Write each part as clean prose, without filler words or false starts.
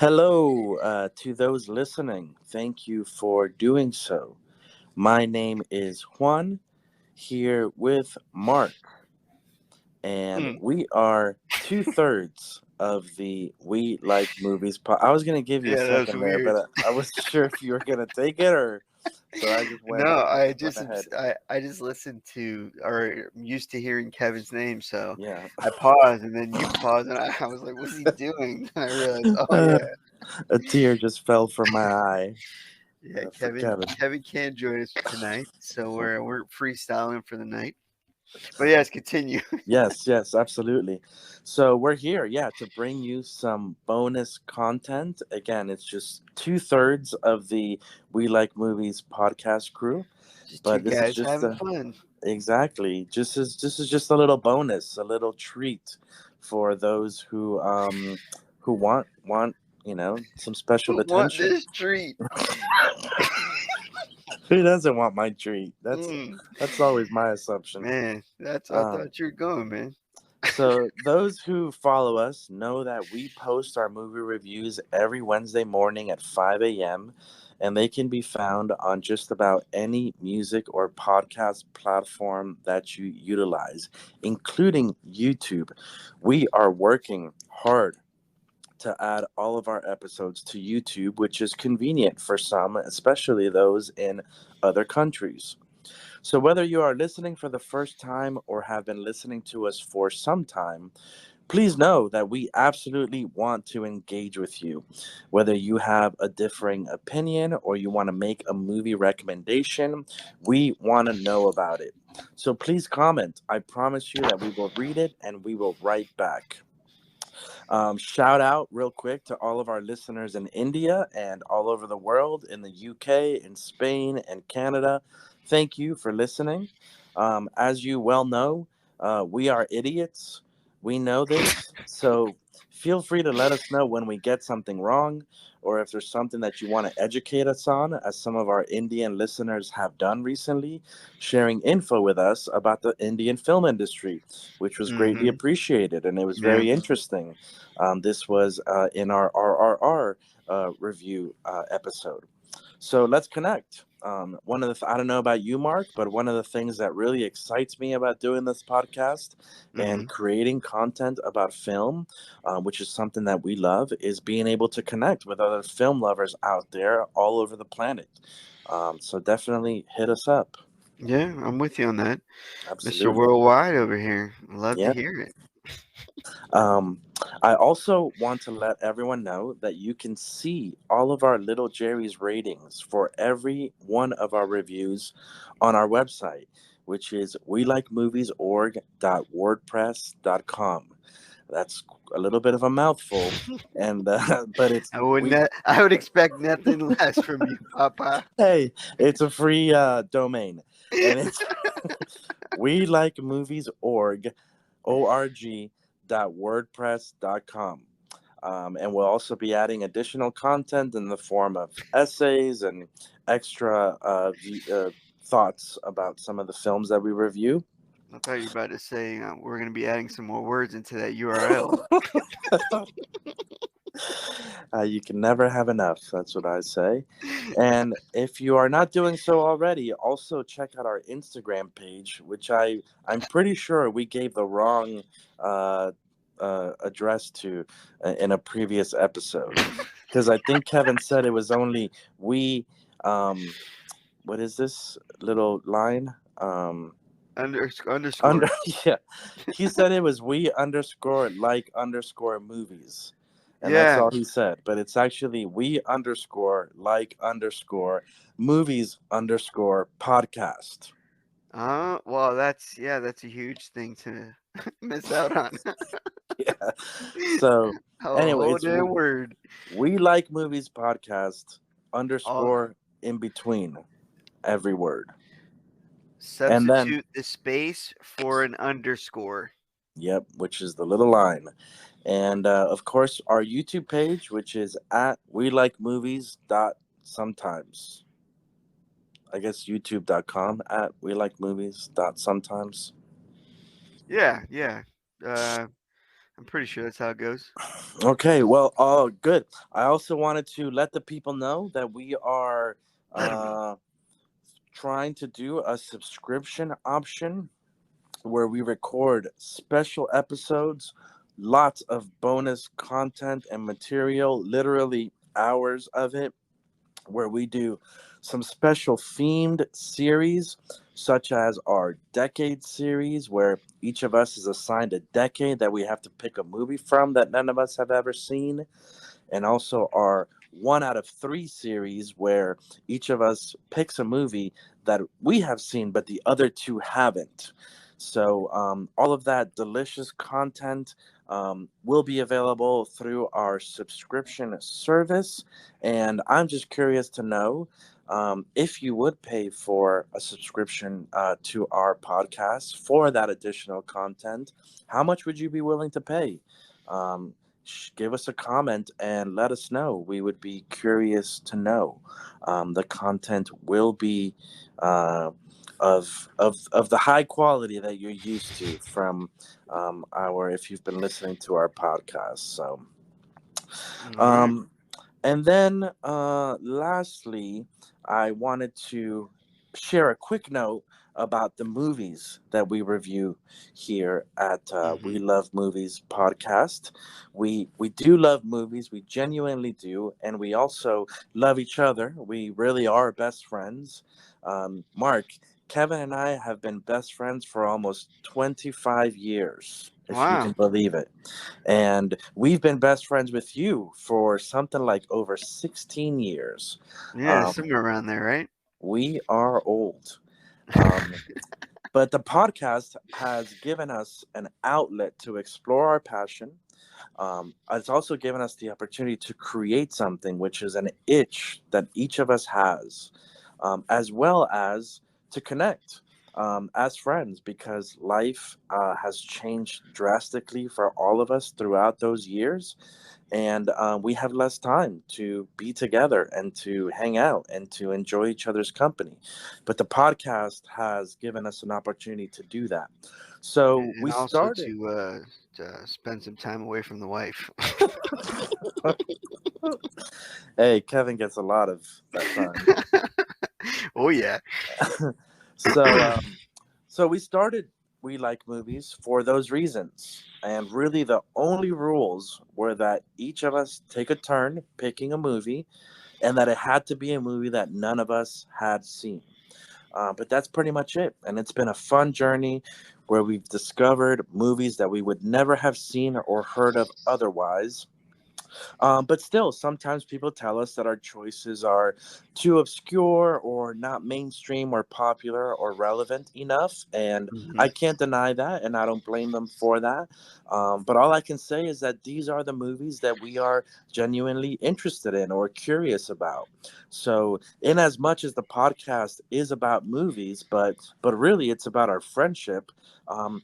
Hello, to those listening. Thank you for doing so. My name is Juan, here with Marc, and Mm. we are two-thirds of the We Like Movies. I was gonna give you a Yeah, that was second there, weird. but I wasn't sure if you were gonna take it or so. I just No, went ahead. I just listened to or I'm used to hearing Kevin's name, so Yeah, I paused and then you paused and I was like, "What's he doing?" And I realized, oh a yeah, tear just fell from my eye yeah, for Kevin Kevin. Kevin can't join us tonight, so we're freestyling for the night. But yes, continue. Yes, yes, absolutely. So we're here, yeah, to bring you some bonus content. Again, it's just two-thirds of the We Like Movies podcast crew, Just two but this is guys just having a fun. exactly just as this is just a little bonus, a little treat for those who want some special Who want attention. this treat? Who doesn't want my treat? Mm, That's always my assumption. man, that's I Um, thought you were going, man. So, those who follow us know that we post our movie reviews every Wednesday morning at 5 a.m., and they can be found on just about any music or podcast platform that you utilize, including YouTube. We are working hard to add all of our episodes to YouTube, which is convenient for some, especially those in other countries. So, whether you are listening for the first time or have been listening to us for some time, please know that we absolutely want to engage with you. Whether you have a differing opinion or you want to make a movie recommendation, we want to know about it. So, please comment. I promise you that we will read it and we will write back. Shout out real quick to all of our listeners in India and all over the world, in the UK, in Spain, and Canada. Thank you for listening. As you well know, we are idiots. We know this. So feel free to let us know when we get something wrong or if there's something that you want to educate us on, as some of our Indian listeners have done recently, sharing info with us about the Indian film industry, which was greatly Mm-hmm. appreciated and it was Yeah. very interesting. This was in our RRR review episode. So let's connect. One of I don't know about you, Marc, but one of the things that really excites me about doing this podcast Mm-hmm. and creating content about film, which is something that we love, is being able to connect with other film lovers out there all over the planet. So definitely hit us up. Yeah, I'm with you on that. Mr. Absolutely. Worldwide over here. Love to Yeah. hear it. Um, I also want to let everyone know that you can see all of our Little Jerry's ratings for every one of our reviews on our website, which is welikemoviesorg.wordpress.com. That's a little bit of a mouthful, and but it's I would expect nothing less from you, Papa. hey, it's a free domain, and it's we like movies org.wordpress.com. And we'll also be adding additional content in the form of essays and extra thoughts about some of the films that we review. I thought you were about to say we're going to be adding some more words into that URL. You can never have enough. That's what I say. And if you are not doing so already, also check out our Instagram page, which I'm pretty sure we gave the wrong uh, address to in a previous episode, because I think Kevin said it was only we. Um, what is this little line? Under Underscore. yeah, he said it was we underscore like underscore movies, and that's Yeah. all he said. But it's actually we underscore like underscore movies underscore podcast. Well, that's a huge thing to miss out on. Yeah. So A anyway, whole it's damn word. we like movies podcast All underscore in between every word, and then substitute the space for an underscore. yep, which is the little line. And of course, our YouTube page, which is at we like movies dot sometimes. I guess youtube.com at we like movies dot sometimes. Yeah, yeah. Uh, I'm pretty sure that's how it goes. Okay, well, good. I also wanted to let the people know that we are Let them know. uh, trying to do a subscription option where we record special episodes, lots of bonus content and material, literally hours of it, where we do some special themed series, such as our decade series, where each of us is assigned a decade that we have to pick a movie from that none of us have ever seen, and also our 1 out of 3 series, where each of us picks a movie that we have seen but the other two haven't. So all of that delicious content will be available through our subscription service. And I'm just curious to know, if you would pay for a subscription to our podcast for that additional content, how much would you be willing to pay? Um, Give us a comment and let us know. We would be curious to know. The content will be of the high quality that you're used to from our if you've been listening to our podcast. So All right. um, and then lastly, I wanted to share a quick note about the movies that we review here at We Mm-hmm. Love Movies podcast. We do love movies, we genuinely do, and we also love each other. We really are best friends. Mark, Kevin, and I have been best friends for almost 25 years, if you can Wow. believe it. And we've been best friends with you for something like over 16 years. Yeah, Um, somewhere around there, right? we are old. Um, but the podcast has given us an outlet to explore our passion. It's also given us the opportunity to create something, which is an itch that each of us has, as well as to connect as friends, because life has changed drastically for all of us throughout those years. And we have less time to be together and to hang out and to enjoy each other's company. But the podcast has given us an opportunity to do that. So And we also started. to spend some time away from the wife. Hey, Kevin gets a lot of that time. Oh yeah. so, so we started We Like Movies for those reasons. And really, the only rules were that each of us take a turn picking a movie, and that it had to be a movie that none of us had seen. But that's pretty much it. And it's been a fun journey where we've discovered movies that we would never have seen or heard of otherwise. But still, sometimes people tell us that our choices are too obscure or not mainstream or popular or relevant enough. And Hmm. I can't deny that, and I don't blame them for that. But all I can say is that these are the movies that we are genuinely interested in or curious about. So, in as much as the podcast is about movies, but really it's about our friendship,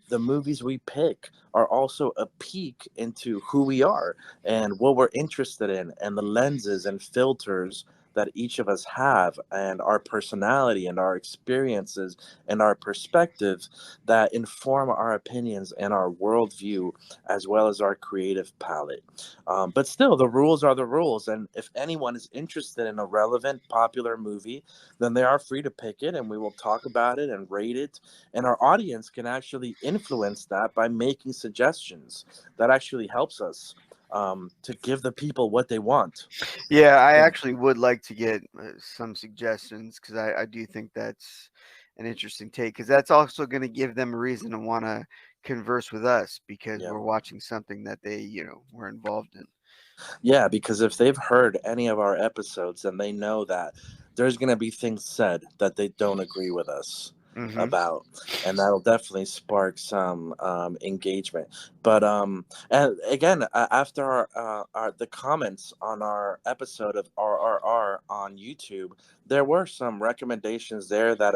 the movies we pick are also a peek into who we are and what we're interested in and the lenses and filters that each of us have, and our personality and our experiences and our perspectives that inform our opinions and our worldview, as well as our creative palette. But still, the rules are the rules, and if anyone is interested in a relevant popular movie, then they are free to pick it, and we will talk about it and rate it, and our audience can actually influence that by making suggestions. That actually helps us to give the people what they want. Yeah, I actually would like to get some suggestions because I do think that's an interesting take because that's also going to give them a reason to want to converse with us because Yeah. we're watching something that they, were involved in. Yeah, because if they've heard any of our episodes, then they know that there's going to be things said that they don't agree with us Hmm. about, and that'll definitely spark some engagement. But and again, after our the comments on our episode of RRR on YouTube, there were some recommendations there that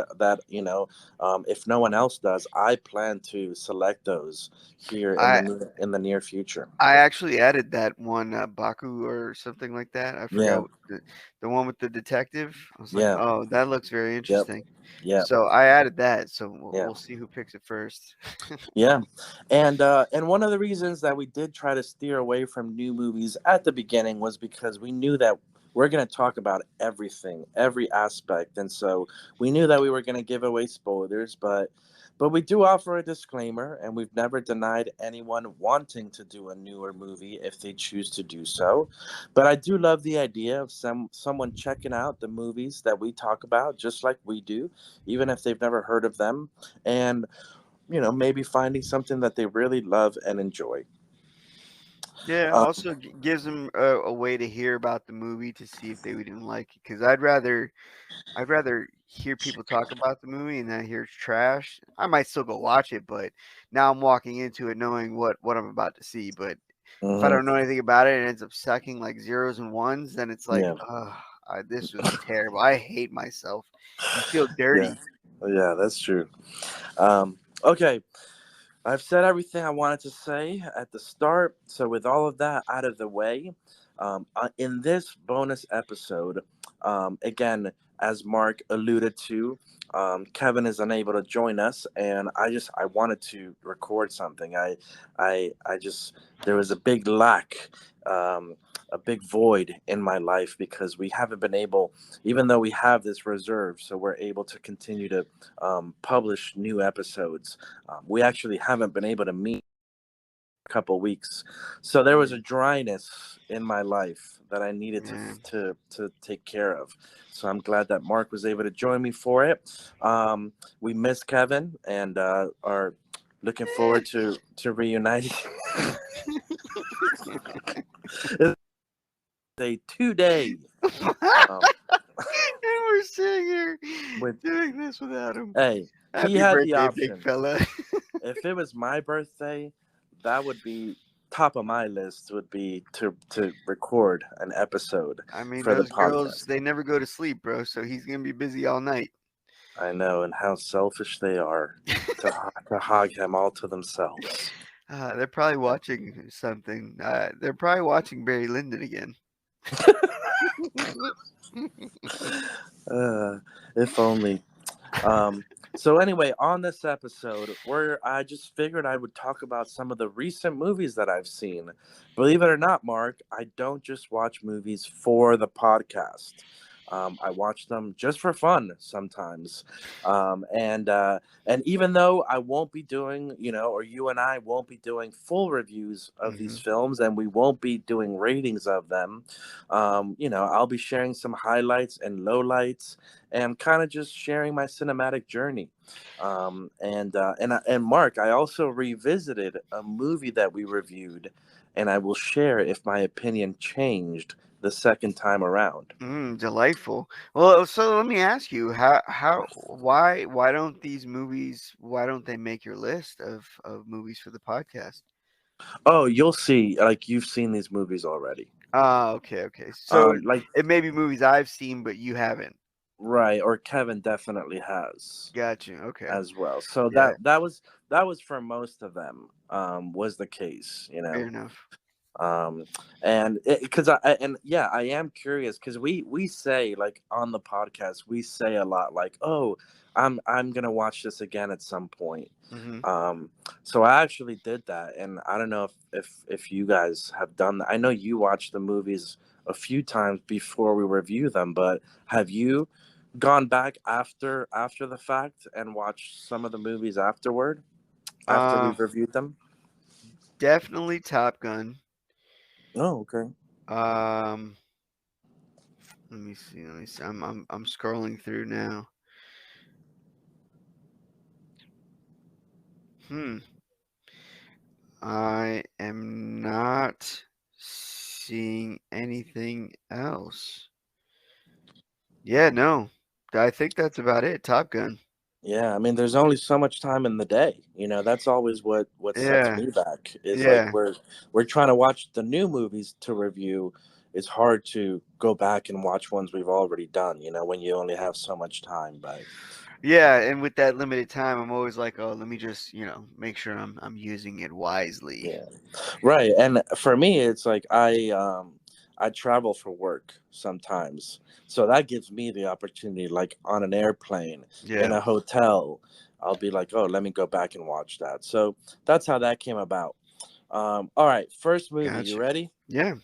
if no one else does, I plan to select those here in I in the near future. I actually added that one, Baku or something like that. I Yeah, forgot what the one with the detective. I was like, yeah, oh, that looks very yep, interesting. yeah, So I added that. So yeah. we'll see who picks it first. Yeah, and one of the reasons that we did try to steer away from new movies at the beginning was because we knew that we're going to talk about everything, every aspect, and so we knew that we were going to give away spoilers, but we do offer a disclaimer, and we've never denied anyone wanting to do a newer movie if they choose to do so. But I do love the idea of someone checking out the movies that we talk about, just like we do, even if they've never heard of them, and maybe finding something that they really love and enjoy. Yeah, Uh, also gives them a way to hear about the movie to see if they would even like it. Because I'd rather hear people talk about the movie and not hear it's trash. I might still go watch it, but now I'm walking into it knowing what I'm about to see. But if I mhm, don't know anything about it and it ends up sucking like zeros and ones, then it's like, yeah, this was terrible. I hate myself. You feel yeah, dirty. yeah, that's true. Okay, I've said everything I wanted to say at the start. So, with all of that out of the way, in this bonus episode, again, as Mark alluded to, Kevin is unable to join us, and I wanted to record something. I just there was a big lack. A big void in my life because we haven't been able, even though we have this reserve, so we're able to continue to publish new episodes. We actually haven't been able to meet a couple weeks, so there was a Mm, dryness in my life that I needed yeah. to take care of. So I'm glad that Mark was able to join me for it. We miss Kevin and are looking forward to reuniting. It's a 2 day. And Um, we're sitting here with doing this without him. Hey, he Happy had the birthday, big option. fella. If it was my birthday, that would be top of my list. Would be to record an episode I mean, for the those girls, podcast. they never go to sleep, bro. So he's gonna be busy all night. I know, and how selfish they are to hog him all to themselves. They're probably watching something. They're probably watching Barry Lyndon again. uh, if only. Um, so anyway, on this episode, where I just figured I would talk about some of the recent movies that I've seen. Believe it or not, Mark, I don't just watch movies for the podcast. I watch them just for fun sometimes, and even though I won't be doing, or you and I won't be doing full reviews of these Hmm. films, and we won't be doing ratings of them, I'll be sharing some highlights and lowlights and kind of just sharing my cinematic journey. And Mark, I also revisited a movie that we reviewed, and I will share if my opinion changed the second time around. Delightful. Well, so let me ask you, why don't these movies, why don't they make your list of movies for the podcast? Oh, you'll see. Like you've seen these movies already. Ah, okay, okay. So Like it may be movies I've seen, but you haven't. right, or Kevin definitely has Got you. Okay. as well. So Yeah, that was for most of them. Was the case, fair enough. um and because and yeah, I am curious because we say, like, on the podcast we say a lot like, oh, I'm gonna watch this again at some point. Hmm. um so I actually did that, and I don't know if you guys have done that. I know you watch the movies a few times before we review them, but have you gone back after the fact and watched some of the movies afterward, after Uh, we've reviewed them? Definitely Top Gun. Oh, okay. Um, Let me see. Let me see. I'm scrolling through now. Hmm. I am not seeing anything else. Yeah, no. I think that's about it. Top Gun. Yeah, I mean, there's only so much time in the day. That's always what sets Yeah. me back. Is like Yeah. we're trying to watch the new movies to review, it's hard to go back and watch ones we've already done, when you only have so much time. But Yeah, and with that limited time, I'm always like, oh, let me just, make sure I'm using it wisely. yeah, right. And for me, it's like I travel for work sometimes, so that gives me the opportunity, like on an airplane, in Yeah, a hotel. I'll be like, oh, let me go back and watch that. So that's how that came about. All right, first movie. You gotcha. ready? Yeah.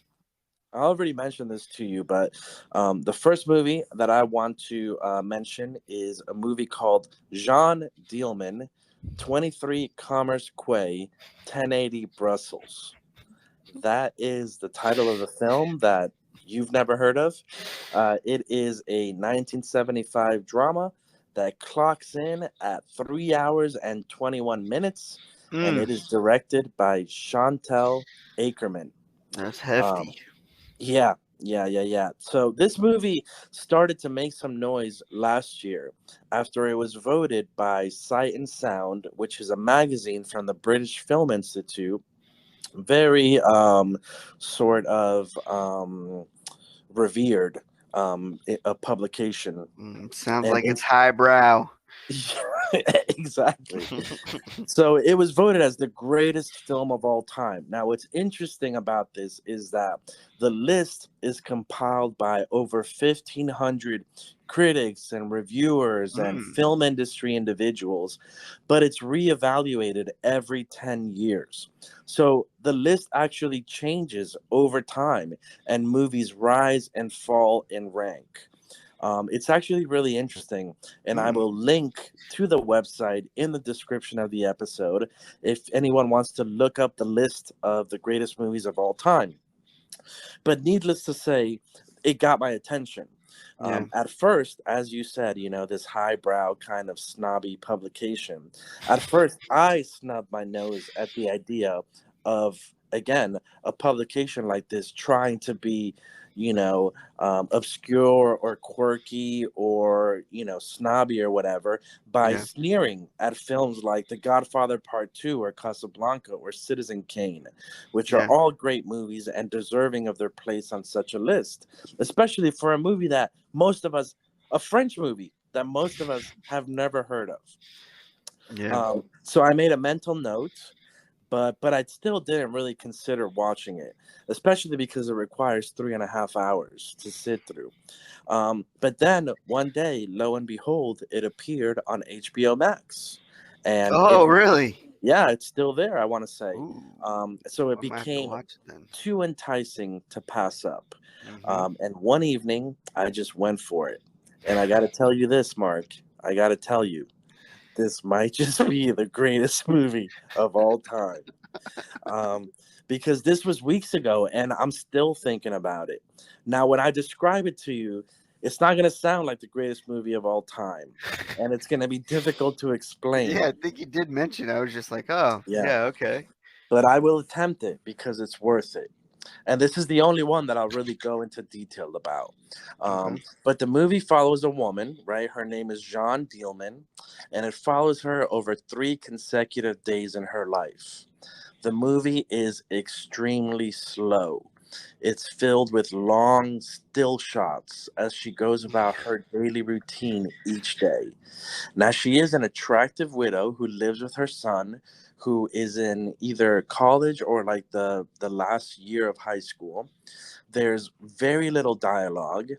I already mentioned this to you, but the first movie that I want to mention is a movie called Jean Dielman, 23 Commerce Quay, 1080 Brussels. That is the title of the film that you've never heard of. It is a 1975 drama that clocks in at 3 hours and 21 minutes, and Mm, it is directed by Chantal Akerman. that's Um, hefty. yeah, yeah. So this movie started to make some noise last year after it was voted by Sight and Sound, which is a magazine from the British Film Institute, very sort of revered a publication. Sounds And like it's highbrow. exactly. So it was voted as the greatest film of all time. Now, what's interesting about this is that the list is compiled by over 1,500 critics and reviewers and Mm, film industry individuals, but it's reevaluated every 10 years. So the list actually changes over time, and movies rise and fall in rank. It's actually really interesting, and I mm, will link to the website in the description of the episode if anyone wants to look up the list of the greatest movies of all time. But needless to say, it got my attention. yeah. At first, as you said, this highbrow kind of snobby publication. At first, I snubbed my nose at the idea of, again, a publication like this trying to be, obscure or quirky or, snobby or whatever by Yeah. sneering at films like The Godfather Part 2 or Casablanca or Citizen Kane, which are Yeah. all great movies and deserving of their place on such a list, especially for a movie that most of us, a French movie that most of us have never heard of. Yeah. So I made a mental note, but I still didn't really consider watching it, especially because it requires 3.5 hours to sit through. But then one day, lo and behold, it appeared on HBO Max, and Oh, really? yeah, it's still there, I want to say. Ooh, So it I might have to became watch it then. too enticing to pass up. Mm-hmm. And one evening, I just went for it. And I got to tell you this, Mark. I got to tell you, this might just be the greatest movie of all time. Um, because this was weeks ago, and I'm still thinking about it. Now, when I describe it to you, it's not going to sound like the greatest movie of all time. And it's going to be difficult to Yeah, explain. I think you did mention. I was just like, oh, Yeah. yeah, okay. But I will attempt it because it's worth it. And this is the only one that I'll really go into detail about. Okay. But the movie follows a woman, right? Her name is Jeanne Dielman, and it follows her over 3 consecutive days in her life. The movie is extremely slow. It's filled with long, still shots as she goes about her daily routine each day. Now, she is an attractive widow who lives with her son, who is in either college or like the last year of high school. There's very little dialogue.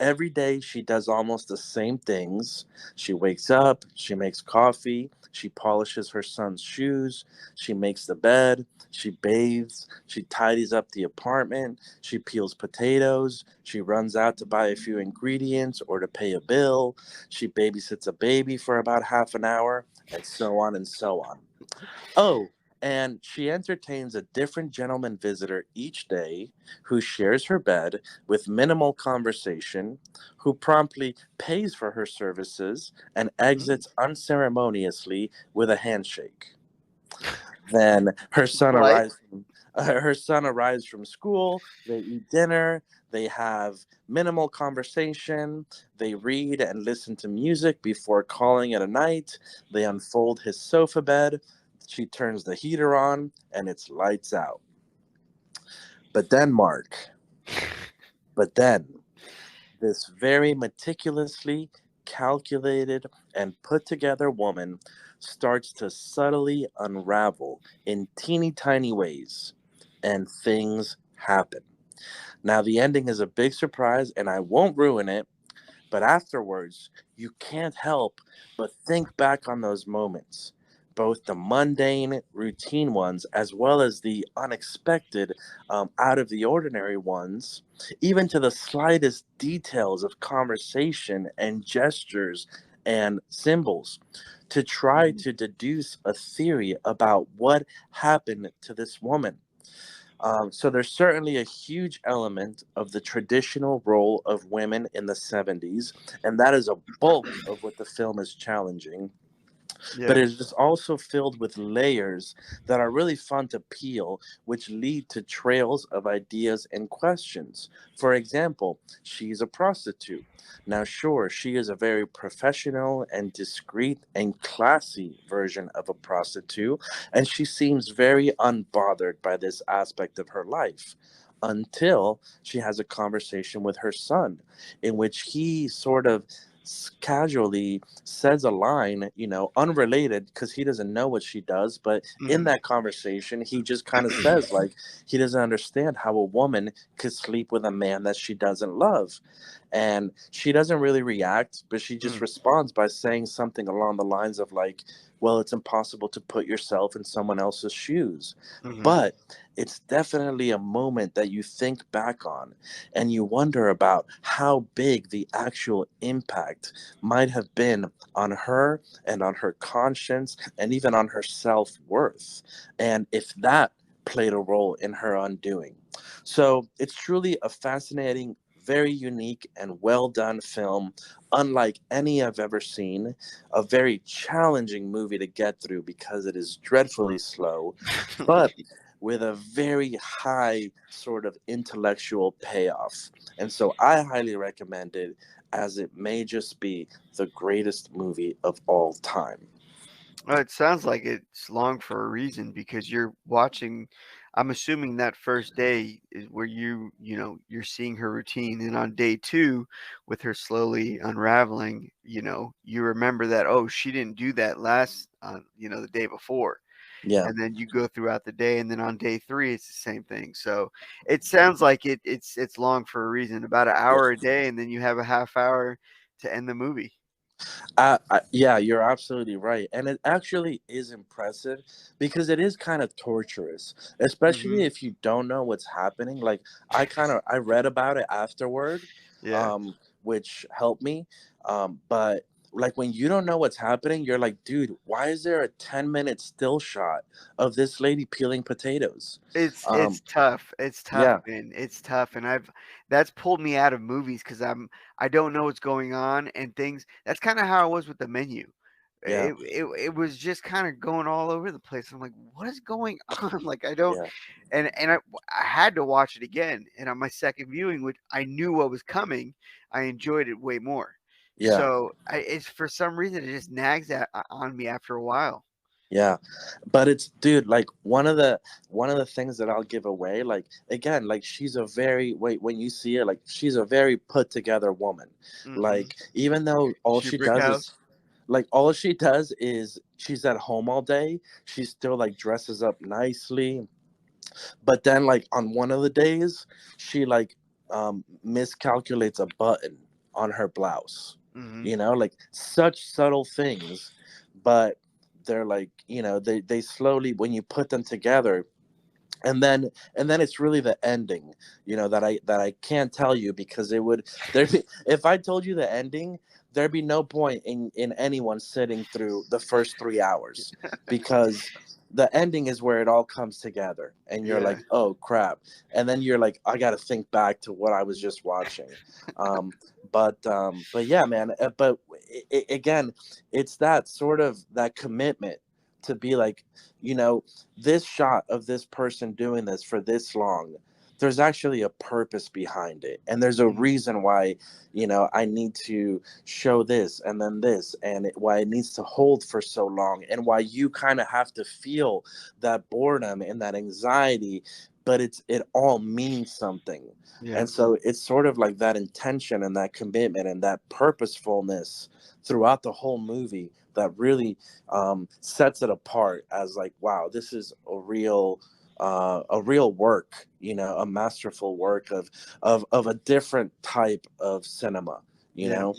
Every day she does almost the same things. She wakes up, she makes coffee, she polishes her son's shoes, she makes the bed, she bathes, she tidies up the apartment, she peels potatoes, she runs out to buy a few ingredients or to pay a bill, she babysits a baby for about half an hour, and so on and so on. Oh, and she entertains a different gentleman visitor each day who shares her bed with minimal conversation, who promptly pays for her services and Mm. exits unceremoniously with a handshake. Then Polite. her son arrives from school, they eat dinner, they have minimal conversation, they read and listen to music before calling it a night, they unfold his sofa bed, she turns the heater on, and it's lights out. But then, Mark, But then this very meticulously calculated and put together woman starts to subtly unravel in teeny tiny ways, and things happen. Now, the ending is a big surprise, and I won't ruin it, but afterwards, you can't help but think back on those moments, both the mundane, routine ones, as well as the unexpected, out of the ordinary ones, even to the slightest details of conversation and gestures and symbols, to try Mhm. to deduce a theory about what happened to this woman. So there's certainly a huge element of the traditional role of women in the 70s, and that is a bulk of what the film is challenging. But Yeah. it is also filled with layers that are really fun to peel, which lead to trails of ideas and questions. For example, she's a prostitute. Now, sure, she is a very professional and discreet and classy version of a prostitute, and she seems very unbothered by this aspect of her life. Until she has a conversation with her son, in which he sort of casually says a line, unrelated because he doesn't know what she does. But in Mhm. that conversation, he just kind of says, like, he doesn't understand how a woman could sleep with a man that she doesn't love. And she doesn't really react, but she just Mm. responds by saying something along the lines of, like, well, it's impossible to put yourself in someone else's shoes. Mhm. But it's definitely a moment that you think back on and you wonder about how big the actual impact might have been on her and on her conscience and even on her self-worth, and if that played a role in her undoing. So it's truly a fascinating, very unique and well done film, unlike any I've ever seen. A very challenging movie to get through because it is dreadfully slow, but with a very high sort of intellectual payoff. And so I highly recommend it, as it may just be the greatest movie of all time. Well, it sounds like it's long for a reason because you're watching. I'm assuming that first day is where you're seeing her routine, and on day two, with her slowly unraveling, you remember that, oh, she didn't do that last, the day before, Yeah, and then you go throughout the day, and then on day three, it's the same thing. So it sounds like it's long for a reason, about an yeah. hour a day, and then you have a half hour to end the movie. Yeah, you're absolutely right. And it actually is impressive because it is kind of torturous, especially Hmm. if you don't know what's happening. Like I read about it afterward, Yeah. um, which helped me. But like when you don't know what's happening, you're like, dude, why is there a 10-minute still shot of this lady peeling potatoes? It's Um, tough. It's tough, yeah, man. It's tough, and that's pulled me out of movies because I don't know what's going on and things. That's kind of how it was with the menu. yeah, It was just kind of going all over the place. I'm like, what is going on? Like I don't, yeah, and I had to watch it again, and on my second viewing, which I knew what was coming, I enjoyed it way more. yeah. So it's for some reason it just nags on me after a while. Yeah, but it's, dude, like one of the things that I'll give away, like, again, like she's a very, wait, when you see it, like she's a very put together woman. Hmm. Like even though all She a she brick does is house. like all she does is she's at home all day, she still like dresses up nicely, but then like on one of the days she like miscalculates a button on her blouse. Hmm. Like such subtle things, but they're like, they slowly, when you put them together, and then it's really the ending, that I can't tell you because it would there be if I told you the ending, there'd be no point in anyone sitting through the first 3 hours, because the ending is where it all comes together and you're Yeah. like, oh crap, and then you're like, I got to think back to what I was just watching. Um but yeah, man, but again, it's that sort of that commitment to be like, you know this shot of this person doing this for this long, there's actually a purpose behind it, and there's a Mhm. reason why, I need to show this and then this, and why it needs to hold for so long, and why you kind of have to feel that boredom and that anxiety, but it all means something. Yeah. And so it's sort of like that intention and that commitment and that purposefulness throughout the whole movie that really sets it apart as like, wow, this is a real work, a masterful work of a different type of cinema, you Yeah. know.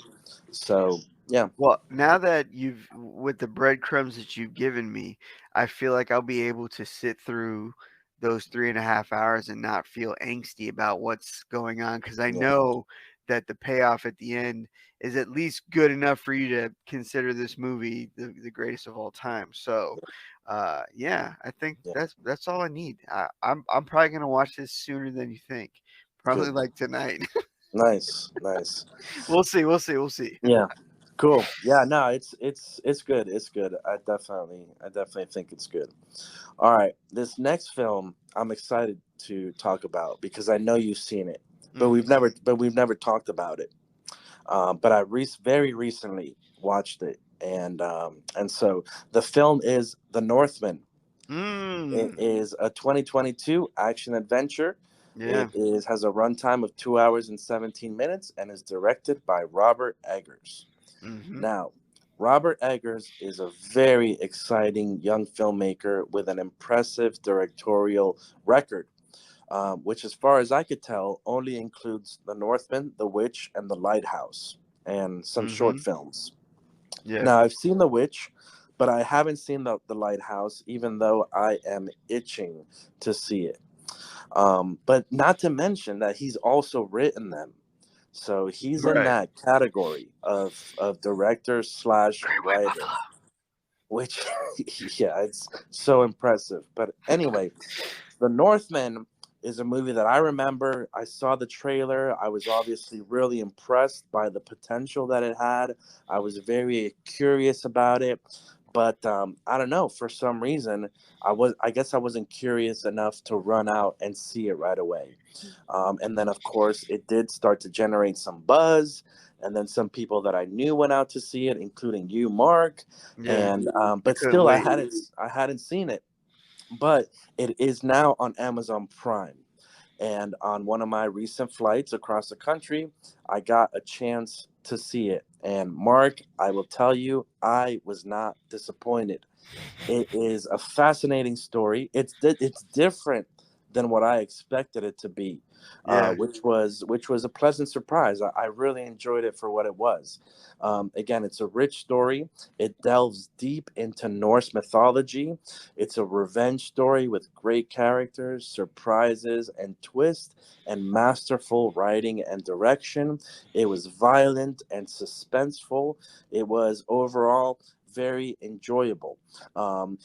So yeah. Well, now that with the breadcrumbs that you've given me, I feel like I'll be able to sit through those 3.5 hours and not feel angsty about what's going on because I Yeah. know that the payoff at the end is at least good enough for you to consider this movie the greatest of all time. So, yeah, I think Yeah. that's all I need. I'm probably gonna watch this sooner than you think. Probably Good. like tonight. Nice. Nice. We'll see. We'll see. We'll see. Yeah. Cool. Yeah, no, it's good. It's good. I definitely think it's good. All right. This next film I'm excited to talk about because I know you've seen it, but Hmm. we've never talked about it. But I very recently watched it, and so the film is The Northman. It Mm. is a 2022 action adventure. Yeah. It is has a runtime of 2 hours and 17 minutes and is directed by Robert Eggers. Mhm. Now, Robert Eggers is a very exciting young filmmaker with an impressive directorial record, which, as far as I could tell, only includes The Northman, The Witch, and The Lighthouse, and some short Mhm. films. Yeah. Now, I've seen The Witch, but I haven't seen the Lighthouse, even though I am itching to see it. But not to mention that he's also written them. So he's in Right. that category of director slash Great White writer, Buffalo. which, yeah, it's so impressive. But anyway, The Northman is a movie that I remember. I saw the trailer. I was obviously really impressed by the potential that it had. I was very curious about it. But I don't know. For some reason, I guess I wasn't curious enough to run out and see it right away. And then, of course, it did start to generate some buzz. And then some people that I knew went out to see it, including you, Mark. Yeah. And I but couldn't still, wait. I hadn't seen it, but it is now on Amazon Prime. And on one of my recent flights across the country, I got a chance to see it. And Mark, I will tell you, I was not disappointed. It is a fascinating story. It's different than what I expected it to be, Yeah. which was a pleasant surprise. I really enjoyed it for what it was. Again, it's a rich story. It delves deep into Norse mythology. It's a revenge story with great characters, surprises, and twists, and masterful writing and direction. It was violent and suspenseful. It was overall very enjoyable.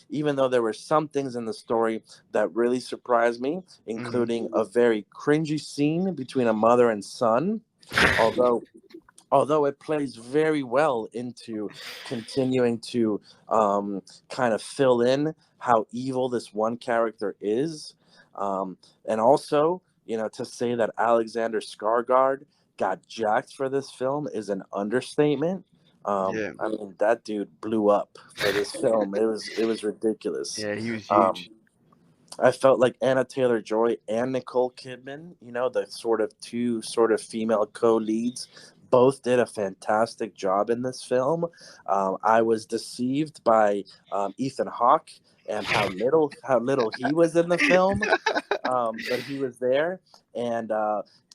Even though there were some things in the story that really surprised me, Mhm. including a very cringy scene between a mother and son, although it plays very well into continuing to kind of fill in how evil this one character is, and also, to say that Alexander Skarsgård got jacked for this film is an understatement. Yeah. I mean, that dude blew up for this film. It was ridiculous. Yeah, he was Um, huge. I felt like Anna Taylor Joy and Nicole Kidman, the sort of two sort of female co-leads, both did a fantastic job in this film. I was deceived by Ethan Hawke and how little he was in the film, but he was there. And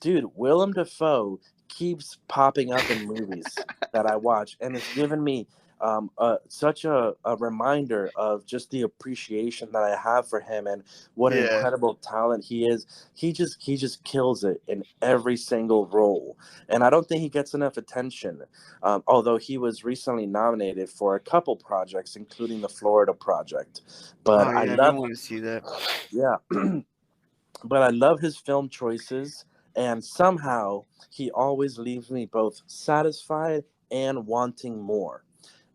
dude, Willem Dafoe keeps popping up in movies that I watch, and it's given me such a reminder of just the appreciation that I have for him and what an Yeah. incredible talent he is. He just kills it in every single role, and I don't think he gets enough attention. Although he was recently nominated for a couple projects, including the Florida Project. But Oh I yeah, I've been love, wanting to see that. yeah, but I love his film choices, and somehow he always leaves me both satisfied and wanting more.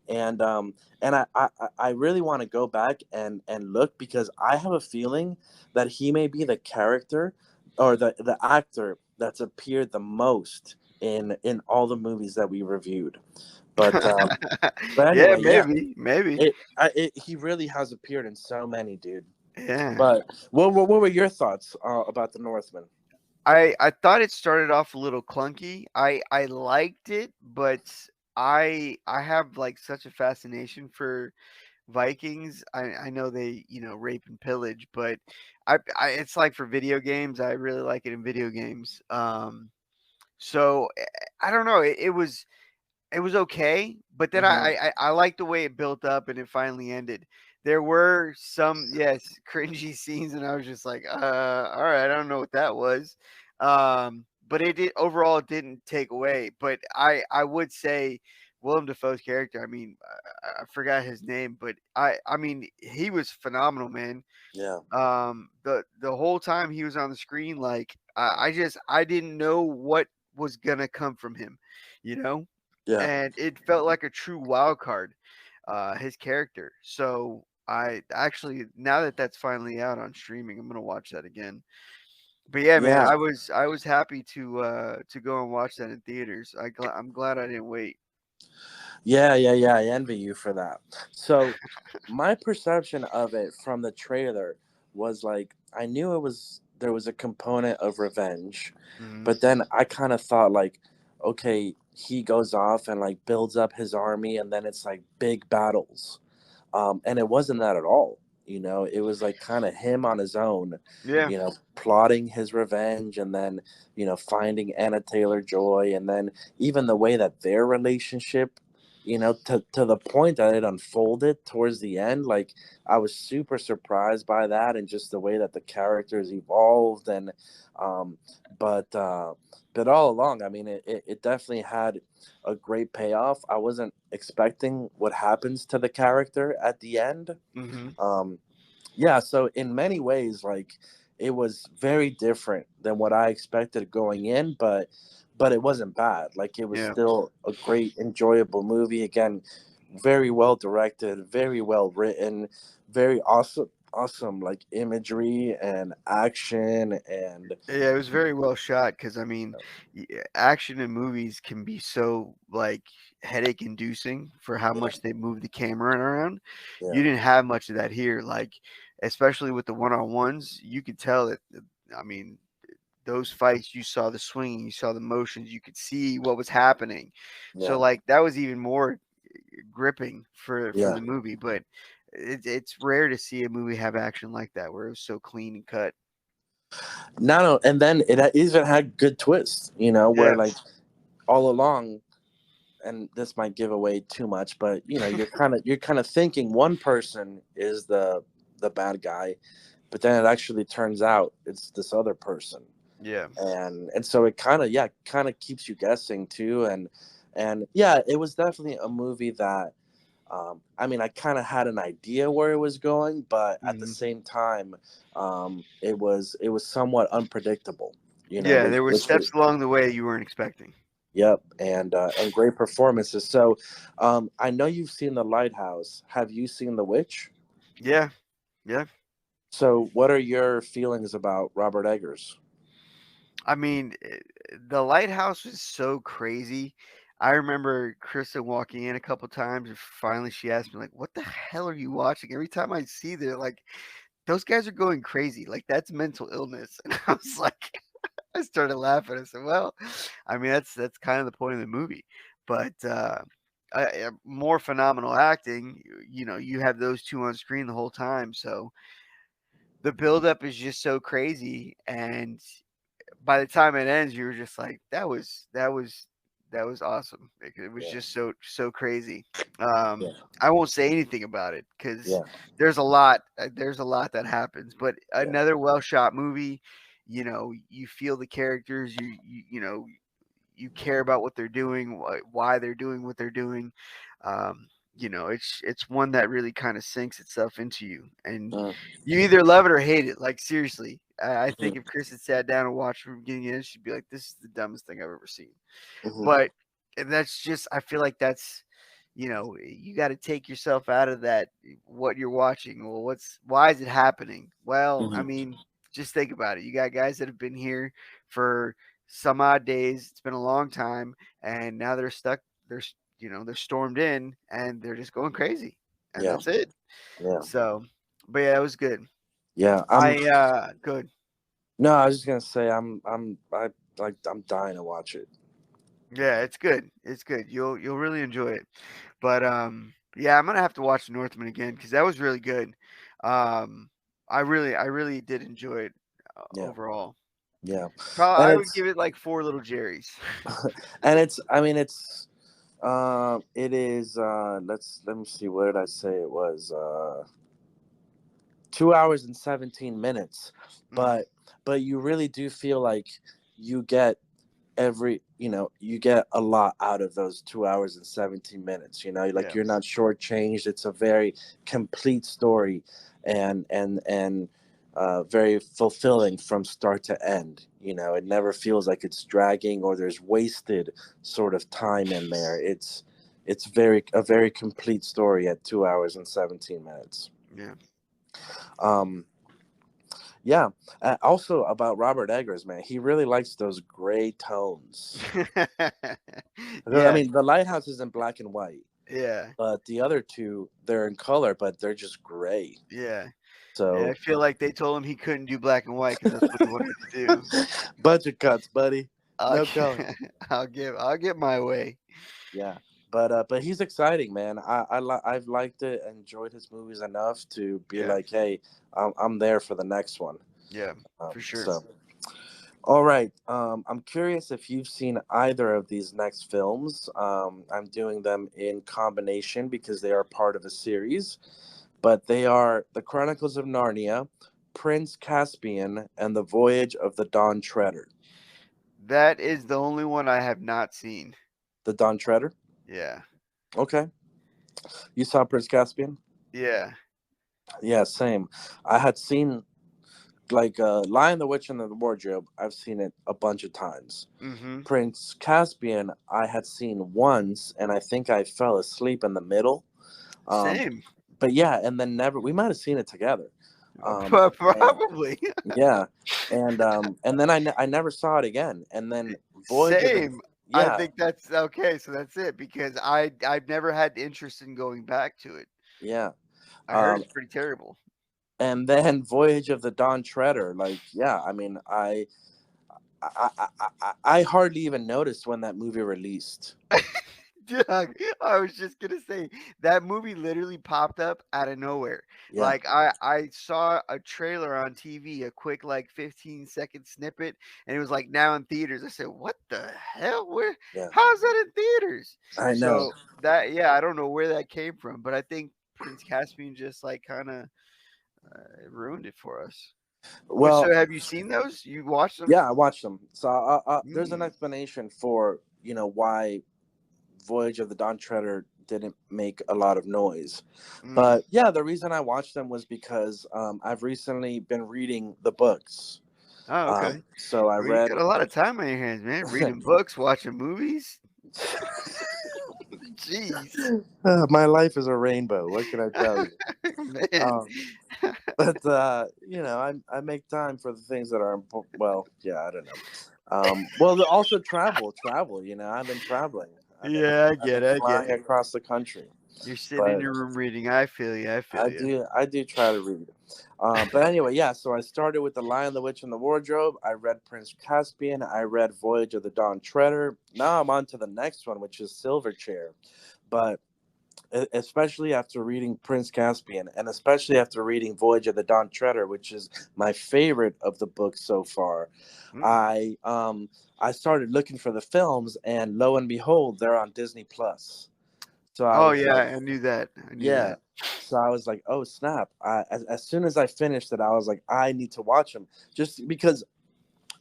And I really want to go back and look because I have a feeling that he may be the character or the actor that's appeared the most in all the movies that we reviewed. But Yeah, anyway, yeah, maybe, maybe. he really has appeared in so many, dude. Yeah. But what were your thoughts about the Northman? I thought it started off a little clunky. I liked it, but I have like such a fascination for Vikings. I know they, rape and pillage, but I it's like for video games, I really like it in video games. So I don't know. It was okay, but then Hmm. I liked the way it built up and it finally ended. There were some, yes, cringy scenes, and I was just like, all right, I don't know what that was. But it did overall, it didn't take away. But I would say Willem Dafoe's character. I mean, I forgot his name, but I mean he was phenomenal, man. Yeah, The whole time he was on the screen, like I didn't know what was gonna come from him, you know yeah, and it felt like a true wild card, his character. So I actually, now that that's finally out on streaming, I'm gonna watch that again. But yeah, man, yeah. I was happy to go and watch that in theaters. I'm glad I didn't wait. Yeah. I envy you for that. So, my perception of it from the trailer was like I knew it was there was a component of revenge, Hmm. but then I kind of thought like, okay, he goes off and like builds up his army, and then it's like big battles. And it wasn't that at all. It was like kind of him on his own, Yeah, plotting his revenge, and then finding Anna Taylor Joy, and then even the way that their relationship, to the point that it unfolded towards the end, like I was super surprised by that, and just the way that the characters evolved, and um, but uh, but all along, I mean, it definitely had a great payoff. I wasn't expecting what happens to the character at the end. hmm, Um, yeah, so in many ways, like it was very different than what I expected going in, but it wasn't bad. Like it was yeah. still a great, enjoyable movie. Again, very well directed, very well written, very awesome like imagery and action and Yeah, it was very well shot because I mean, action in movies can be so like headache inducing for how yeah, much they move the camera around. yeah, You didn't have much of that here, like especially with the one-on-ones. You could tell that. I mean, those fights, you saw the swinging, you saw the motions, you could see what was happening. So yeah, like that was even more gripping for yeah. the movie. But it's rare to see a movie have action like that where it was so clean and cut. No, and then it even had good twists, where Yeah. like all along, and this might give away too much, but you're kind of thinking one person is the bad guy, but then it actually turns out it's this other person, Yeah. and so it kind of keeps you guessing too, and yeah, it was definitely a movie that I mean, I kind of had an idea where it was going, but at the Mhm. same time, it was somewhat unpredictable, Yeah, which there were which steps along the way you weren't expecting. yep, and great performances. So, I know you've seen The Lighthouse. Have you seen The Witch? Yeah, yeah. So, what are your feelings about Robert Eggers? I mean, the lighthouse was so crazy. I remember Krista walking in a couple times, and finally she asked me, like, "What the hell are you watching?" Every time I see that, like, those guys are going crazy. Like, that's mental illness. And I was like, I started laughing. I said, "Well, I mean, that's kind of the point of the movie." But more phenomenal acting. You have those two on screen the whole time, so the buildup is just so crazy, and by the time it ends, you were just like, that was awesome. It was Yeah, just so crazy. yeah, I won't say anything about it because yeah, there's a lot that happens. But yeah, another well shot movie. You feel the characters. You care about what they're doing, why they're doing what they're doing. It's one that really kind of sinks itself into you, and mm, you either love it or hate it. Like seriously, I think if mm, Chris had sat down and watched from beginning to end, she'd be like, "This is the dumbest thing I've ever seen." mhm, But and that's just, I feel like that's, you got to take yourself out of that. What you're watching, well, why is it happening? Well, I mhm, mean, just think about it. You got guys that have been here for some odd days. It's been a long time, and now they're stuck. They're stormed in, and they're just going crazy, and yeah, that's it. yeah. So, but yeah, it was good. Yeah, Good. no, I was just gonna say I'm dying to watch it. Yeah, it's good. It's good. You'll really enjoy it. But yeah, I'm gonna have to watch Northman again because that was really good. Um, I really did enjoy it Yeah, overall. yeah, Probably and I would it's give it like four little Jerry's. and it's I mean it is let me see, what did I say it was 2 hours and 17 minutes, Mm, but you really do feel like you get you get a lot out of those 2 hours and 17 minutes, like yeah, you're not shortchanged. It's a very complete story, and very fulfilling from start to end. It never feels like it's dragging or there's wasted sort of time in there. It's a very complete story at 2 hours and 17 minutes. yeah, um yeah. Also about Robert Eggers, man, he really likes those gray tones. I yeah, mean, The Lighthouse is in black and white, yeah, but the other two, they're in color, but they're just gray. yeah. Yeah, I So, feel like they told him he couldn't do black and white because that's what he wanted to do. budget cuts, buddy. I'll No color. I'll get my way. Yeah, but he's exciting, man. I've liked it, enjoyed his movies enough to be Yeah, like, hey, I'm there for the next one. yeah, for sure. So. All right. I'm curious if you've seen either of these next films. I'm doing them in combination because they are part of a series, but they are The Chronicles of Narnia, Prince Caspian, and The Voyage of the Dawn Treader. That is the only one I have not seen. The Dawn Treader? Yeah, Okay. You saw Prince Caspian? yeah. Yeah, same. I had seen like Lion, the Witch, and the Wardrobe. I've seen it a bunch of times. Mm-hmm. Prince Caspian, I had seen once, and I think I fell asleep in the middle. Um, Same. but yeah, and then never. We might have seen it together. And Probably. yeah, and then I never saw it again. And then Voyage of the Same. I yeah think that's okay. So that's it because I've never had interest in going back to it. yeah, I heard um, it's pretty terrible. and then Voyage of the Dawn Treader. Like yeah, I mean I hardly even noticed when that movie released. Doug, I was just gonna say that movie literally popped up out of nowhere. Yeah, Like I saw a trailer on TV, a quick like 15-second snippet, and it was like now in theaters. I said, "What the hell? Where? yeah, How's that in theaters?" I know. So that yeah, I don't know where that came from, but I think Prince Caspian just like kind of ruined it for us. So Well, have you seen those? You watched them? yeah, I watched them. So there's an Mm, explanation for why Voyage of the Dawn Treader didn't make a lot of noise. mm. But yeah, the reason I watched them was because I've recently been reading the books. Oh, okay. So I Well, you read. got a lot of time on your hands, man. Reading books, watching movies. Jeez, My life is a rainbow. What can I tell you? man. Um, but I make time for the things that are important. Well, yeah, I don't know. Well, also travel. I've been traveling. Yeah, I I've get been it. I get flying it. across the country. You're sitting in But your room reading. I feel you. I feel you. I do try to read. But anyway, yeah. So I started with The Lion, the Witch, and the Wardrobe. I read Prince Caspian. I read Voyage of the Dawn Treader. Now I'm on to the next one, which is Silverchair. But especially after reading Prince Caspian, and especially after reading Voyage of the Dawn Treader, which is my favorite of the books so far, Mm. I started looking for the films, and lo and behold, they're on Disney Plus. So I Oh was yeah, like, I knew that. I knew yeah. that. So I was like, oh snap! As soon as I finished it, I was like, I need to watch them, just because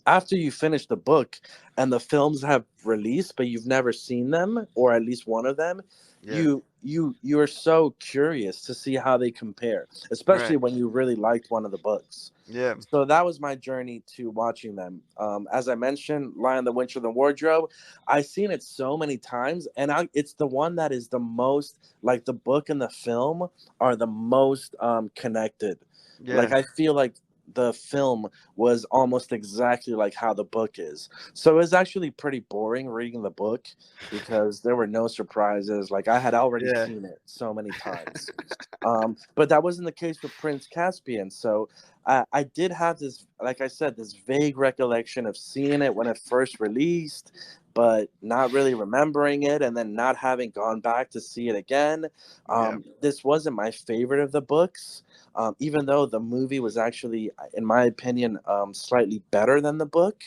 after you finish the book and the films have released but you've never seen them, or at least one of them, Yeah. you are so curious to see how they compare, especially Right. when you really liked one of the books. Yeah. So that was my journey to watching them. As I mentioned, Lion, the Witch, and the Wardrobe, I've seen it so many times, and it's the one that is the most, like, the book and the film are the most connected. Like, Yeah. I feel like the film was almost exactly like how the book is. So it was actually pretty boring reading the book because there were no surprises. Like I had already Yeah. seen it so many times. But that wasn't the case with Prince Caspian. So I did have this, like I said, this vague recollection of seeing it when it first released, but not really remembering it, and then not having gone back to see it again. Yeah. This wasn't my favorite of the books, even though the movie was actually, in my opinion, slightly better than the book.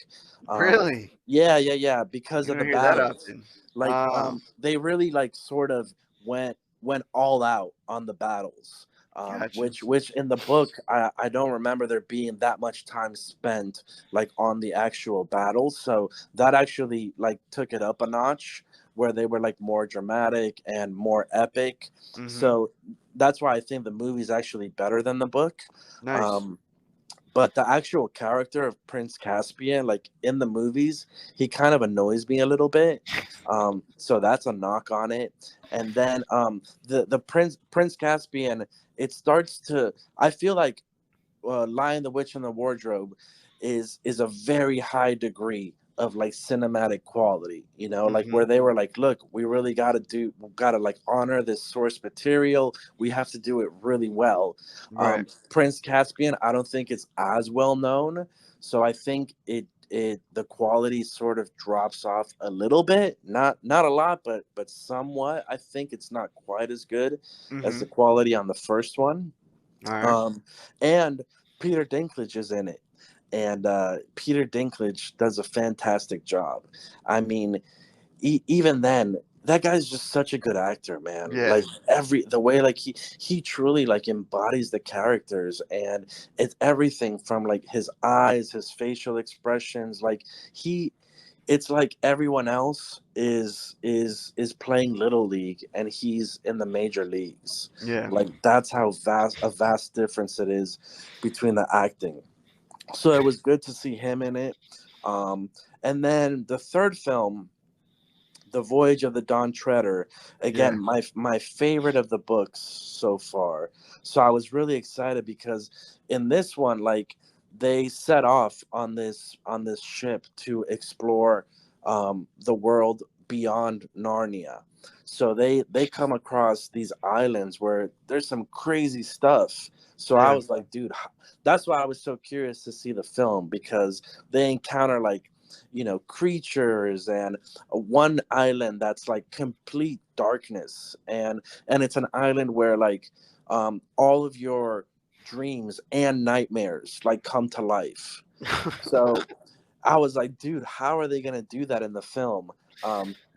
Um, Really? yeah, because You of don't the hear that battles. often. Like, Oh, they really like sort of went all out on the battles. gotcha. Which in the book I don't remember there being that much time spent like on the actual battles. So that actually like took it up a notch where they were like more dramatic and more epic. Mm-hmm. So that's why I think the movie's actually better than the book. Nice. Um, but the actual character of Prince Caspian, like in the movies, he kind of annoys me a little bit. So that's a knock on it. And then the Prince Caspian, it starts to. I feel like Lion, the Witch, and the Wardrobe is a very high degree of like cinematic quality, like Mm-hmm. where they were like, look, we gotta like honor this source material. We have to do it really well. Right. Prince Caspian, I don't think it's as well known, so I think it the quality sort of drops off a little bit, not a lot, but somewhat. I think it's not quite as good as Mm-hmm. the quality on the first one. All right. And Peter Dinklage is in it, and Peter Dinklage does a fantastic job. I mean, even then, that guy's just such a good actor, man. Yeah. Like the way like he truly like embodies the characters, and it's everything from like his eyes, his facial expressions. Like he it's like everyone else is playing little league and he's in the major leagues. Yeah. Like that's how vast difference it is between the acting. So it was good to see him in it. And then the third film, the Voyage of the Dawn Treader, Yeah. again, my favorite of the books so far. So I was really excited because in this one, like they set off on this ship to explore the world beyond Narnia. So they come across these islands where there's some crazy stuff. So I Yeah. was like, dude, that's why I was so curious to see the film, because they encounter like creatures, and one island that's like complete darkness, and it's an island where like all of your dreams and nightmares like come to life. So I was like, dude, how are they gonna do that in the film?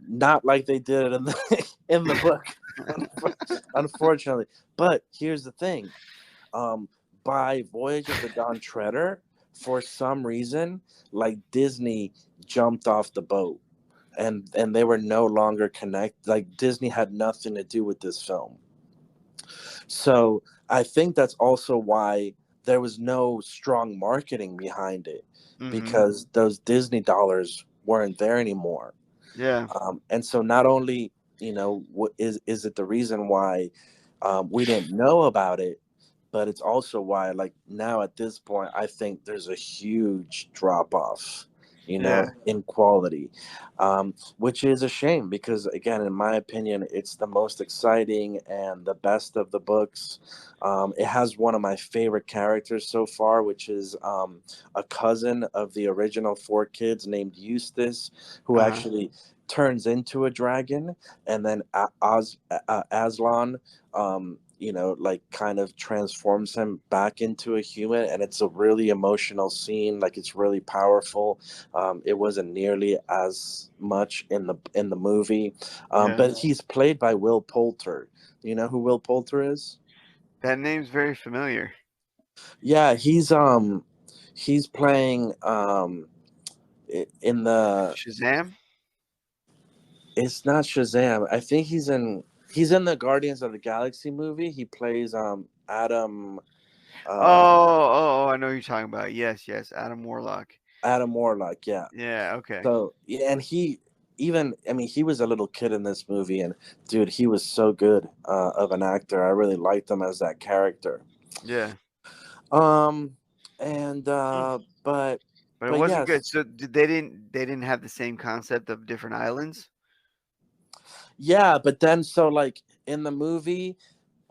Not like they did it in the in the book, unfortunately. But here's the thing: um, by Voyage of the Dawn Treader, for some reason, like Disney jumped off the boat, and they were no longer connected. Like Disney had nothing to do with this film. So I think that's also why there was no strong marketing behind it, Mm-hmm. because those Disney dollars weren't there anymore. Yeah. And so not only what is it the reason why we didn't know about it, but it's also why like now at this point I think there's a huge drop off, Yeah. in quality, which is a shame because again, in my opinion, it's the most exciting and the best of the books. It has one of my favorite characters so far, which is a cousin of the original four kids named Eustace, who Uh-huh. actually turns into a dragon, and then Aslan, like kind of transforms him back into a human, and it's a really emotional scene. Like it's really powerful. It wasn't nearly as much in the movie, Yeah. but he's played by Will Poulter. You know who Will Poulter is? That name's very familiar. Yeah, he's playing in the. Shazam? It's not Shazam. I think he's in the Guardians of the Galaxy movie. He plays Adam. Oh, uh oh, I know who you're talking about. Yes, yes, Adam Warlock. Adam Warlock, yeah. Yeah, okay. So yeah, and I mean, he was a little kid in this movie, and dude, he was so good of an actor. I really liked him as that character. Yeah. Um, And Hmm. but But it but wasn't good. yes, So they didn't have the same concept of different islands. yeah, but then so like in the movie,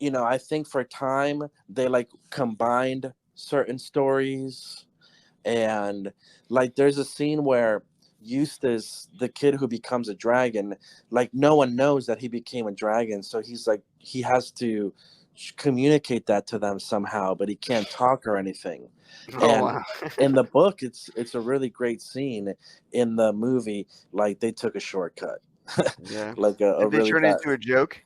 I think for time they like combined certain stories. And like there's a scene where Eustace, the kid who becomes a dragon, like no one knows that he became a dragon, so he's like he has to communicate that to them somehow, but he can't talk or anything. Oh And wow. in the book, it's a really great scene. In the movie, like they took a shortcut. Yeah. Like a Did they really turn it bad. into a joke?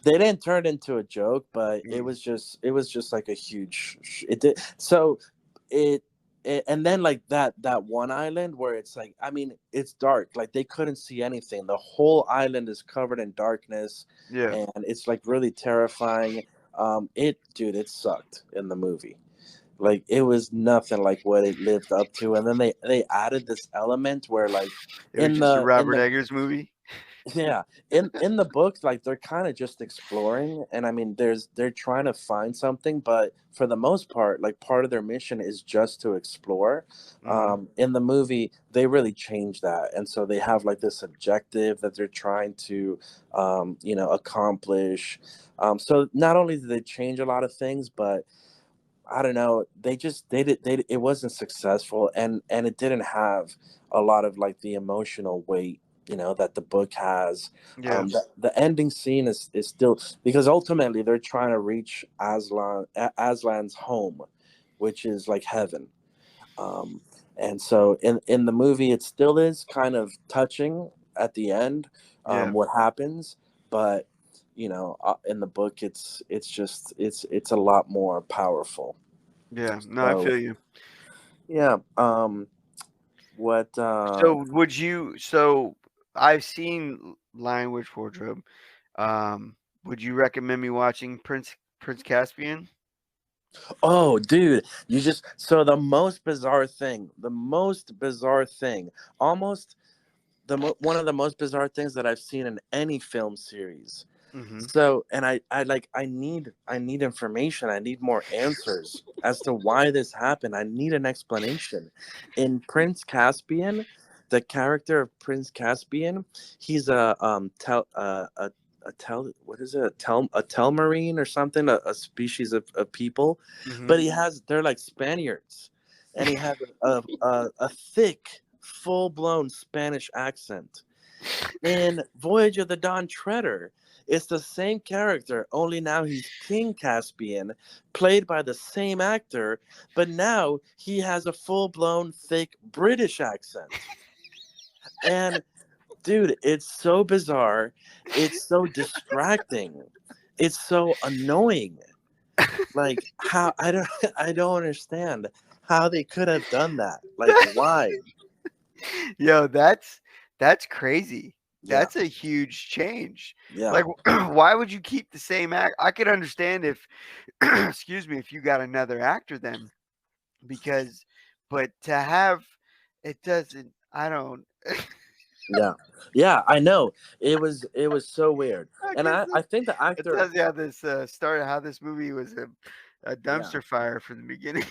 They didn't turn it into a joke, but it Mm. was just like a huge it did so it, and then like that one island where it's like, I mean, it's dark, like they couldn't see anything, the whole island is covered in darkness, Yeah. and it's like really terrifying. It dude, it sucked in the movie. Like it was nothing like what it lived up to, and then they added this element where like It was just a in Robert the Eggers movie. yeah, in the book, like they're kind of just exploring, and I mean, they're trying to find something, but for the most part, like part of their mission is just to explore. Hmm. In the movie, they really change that, and so they have like this objective that they're trying to, accomplish. So not only did they change a lot of things, but I don't know. They it wasn't successful, and it didn't have a lot of like the emotional weight, that the book has. Yeah. The ending scene is still, because ultimately they're trying to reach Aslan's home, which is like heaven. Um, and so in the movie, it still is kind of touching at the end, Yeah. what happens, but in the book, it's a lot more powerful. Yeah. No, I So feel you. yeah, what So would you? So I've seen Lion Witch Wardrobe. Would you recommend me watching Prince Caspian? oh dude, you just so the most bizarre thing, almost one of the most bizarre things that I've seen in any film series. Mm-hmm. So, and I need information. I need more answers as to why this happened. I need an explanation. In Prince Caspian, the character of Prince Caspian, he's a tel what is it, a telmarine or something, a species of people, Mm-hmm. but they're like Spaniards, and he has a thick, full blown Spanish accent. In Voyage of the Dawn Treader, it's the same character, only now he's King Caspian, played by the same actor, but now he has a full blown, thick British accent. And dude, it's so bizarre. It's so distracting. It's so annoying. Like how I don't I don't understand how they could have done that. Like why? Yo, that's crazy. Yeah. That's a huge change. Yeah. Like, why would you keep the same act? I could understand if, excuse me, if you got another actor then, because, but to have, it doesn't. I don't. Yeah. Yeah, I know. It was so weird. I And guess I think the it actor, tells you how this started. How this movie was a yeah, dumpster fire from the beginning.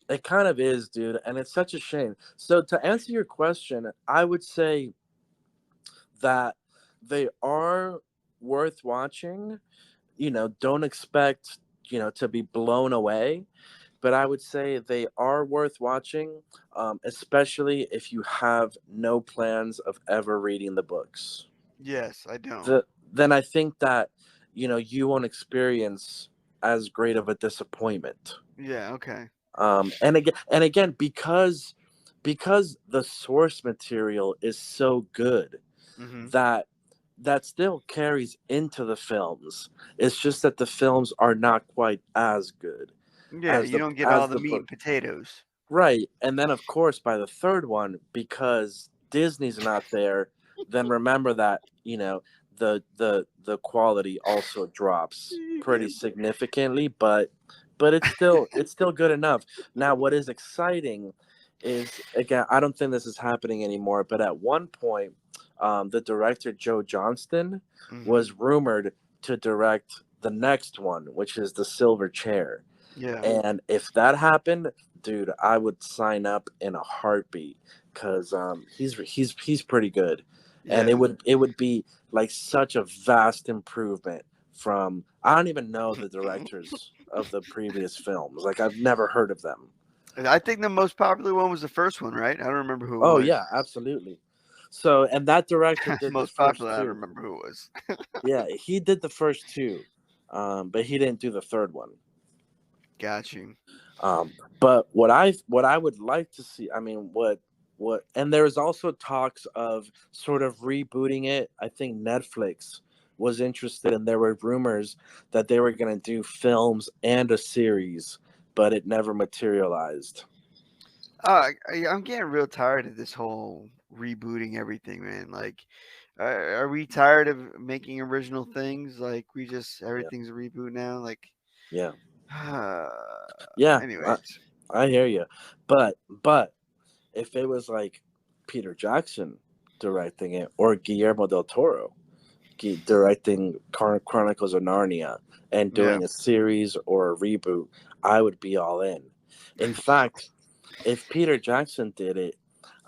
it kind of is, dude, and it's such a shame. So to answer your question, I would say that they are worth watching. Don't expect, to be blown away, but I would say they are worth watching, especially if you have no plans of ever reading the books. Yes, I don't. Then I think that you won't experience as great of a disappointment. Yeah. Okay. And again, because the source material is so good, Hmm. that still carries into the films. It's just that the films are not quite as good Yeah, as you the don't get all as the the meat book. and potatoes. Right. And then of course by the third one, because Disney's not there, then remember that, the quality also drops You pretty get significantly, but it's still good enough. Now what is exciting is, again, I don't think this is happening anymore, but at one point, the director Joe Johnston hmm was rumored to direct the next one, which is The Silver Chair. Yeah. And if that happened, dude, I would sign up in a heartbeat because he's pretty good, and Yeah. it would be like such a vast improvement from I don't even know the directors of the previous films. Like I've never heard of them. And I think the most popular one was the first one, right? I don't remember who it Oh was. yeah, absolutely. So and that director did the Most first popular, I don't two. remember who it was. Yeah, he did the first two, but he didn't do the third one. Got you. But what I would like to see, I mean, what, and there's also talks of sort of rebooting it. I think Netflix was interested, and there were rumors that they were going to do films and a series, but it never materialized. I'm getting real tired of this whole rebooting everything, man. Like, are we tired of making original things? Like, we just Yeah, everything's a reboot now. Like, yeah, yeah. anyways, I hear you, but if it was like Peter Jackson directing it or Guillermo del Toro directing Chronicles of Narnia and yeah, doing a series or a reboot, I would be all in. In fact, if Peter Jackson did it,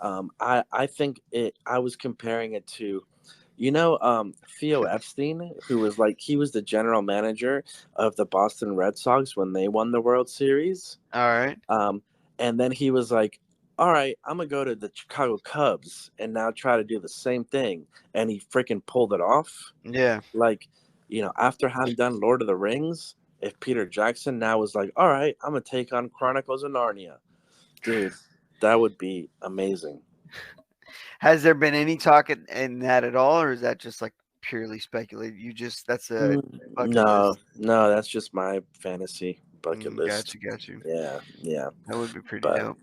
I think it. I was comparing it to, Theo Epstein, who was like he was the general manager of the Boston Red Sox when they won the World Series. all right, Um, and then he was like, all right, I'm going to go to the Chicago Cubs and now try to do the same thing. And he freaking pulled it off. yeah, Like, after having done Lord of the Rings, if Peter Jackson now was like, all right, I'm going to take on Chronicles of Narnia, dude, that would be amazing. Has there been any talk in that at all, or is that just like purely speculated? That's a bucket No, list. no, that's just my fantasy bucket Got list. you, got you. Yeah, yeah. That would be pretty But dope.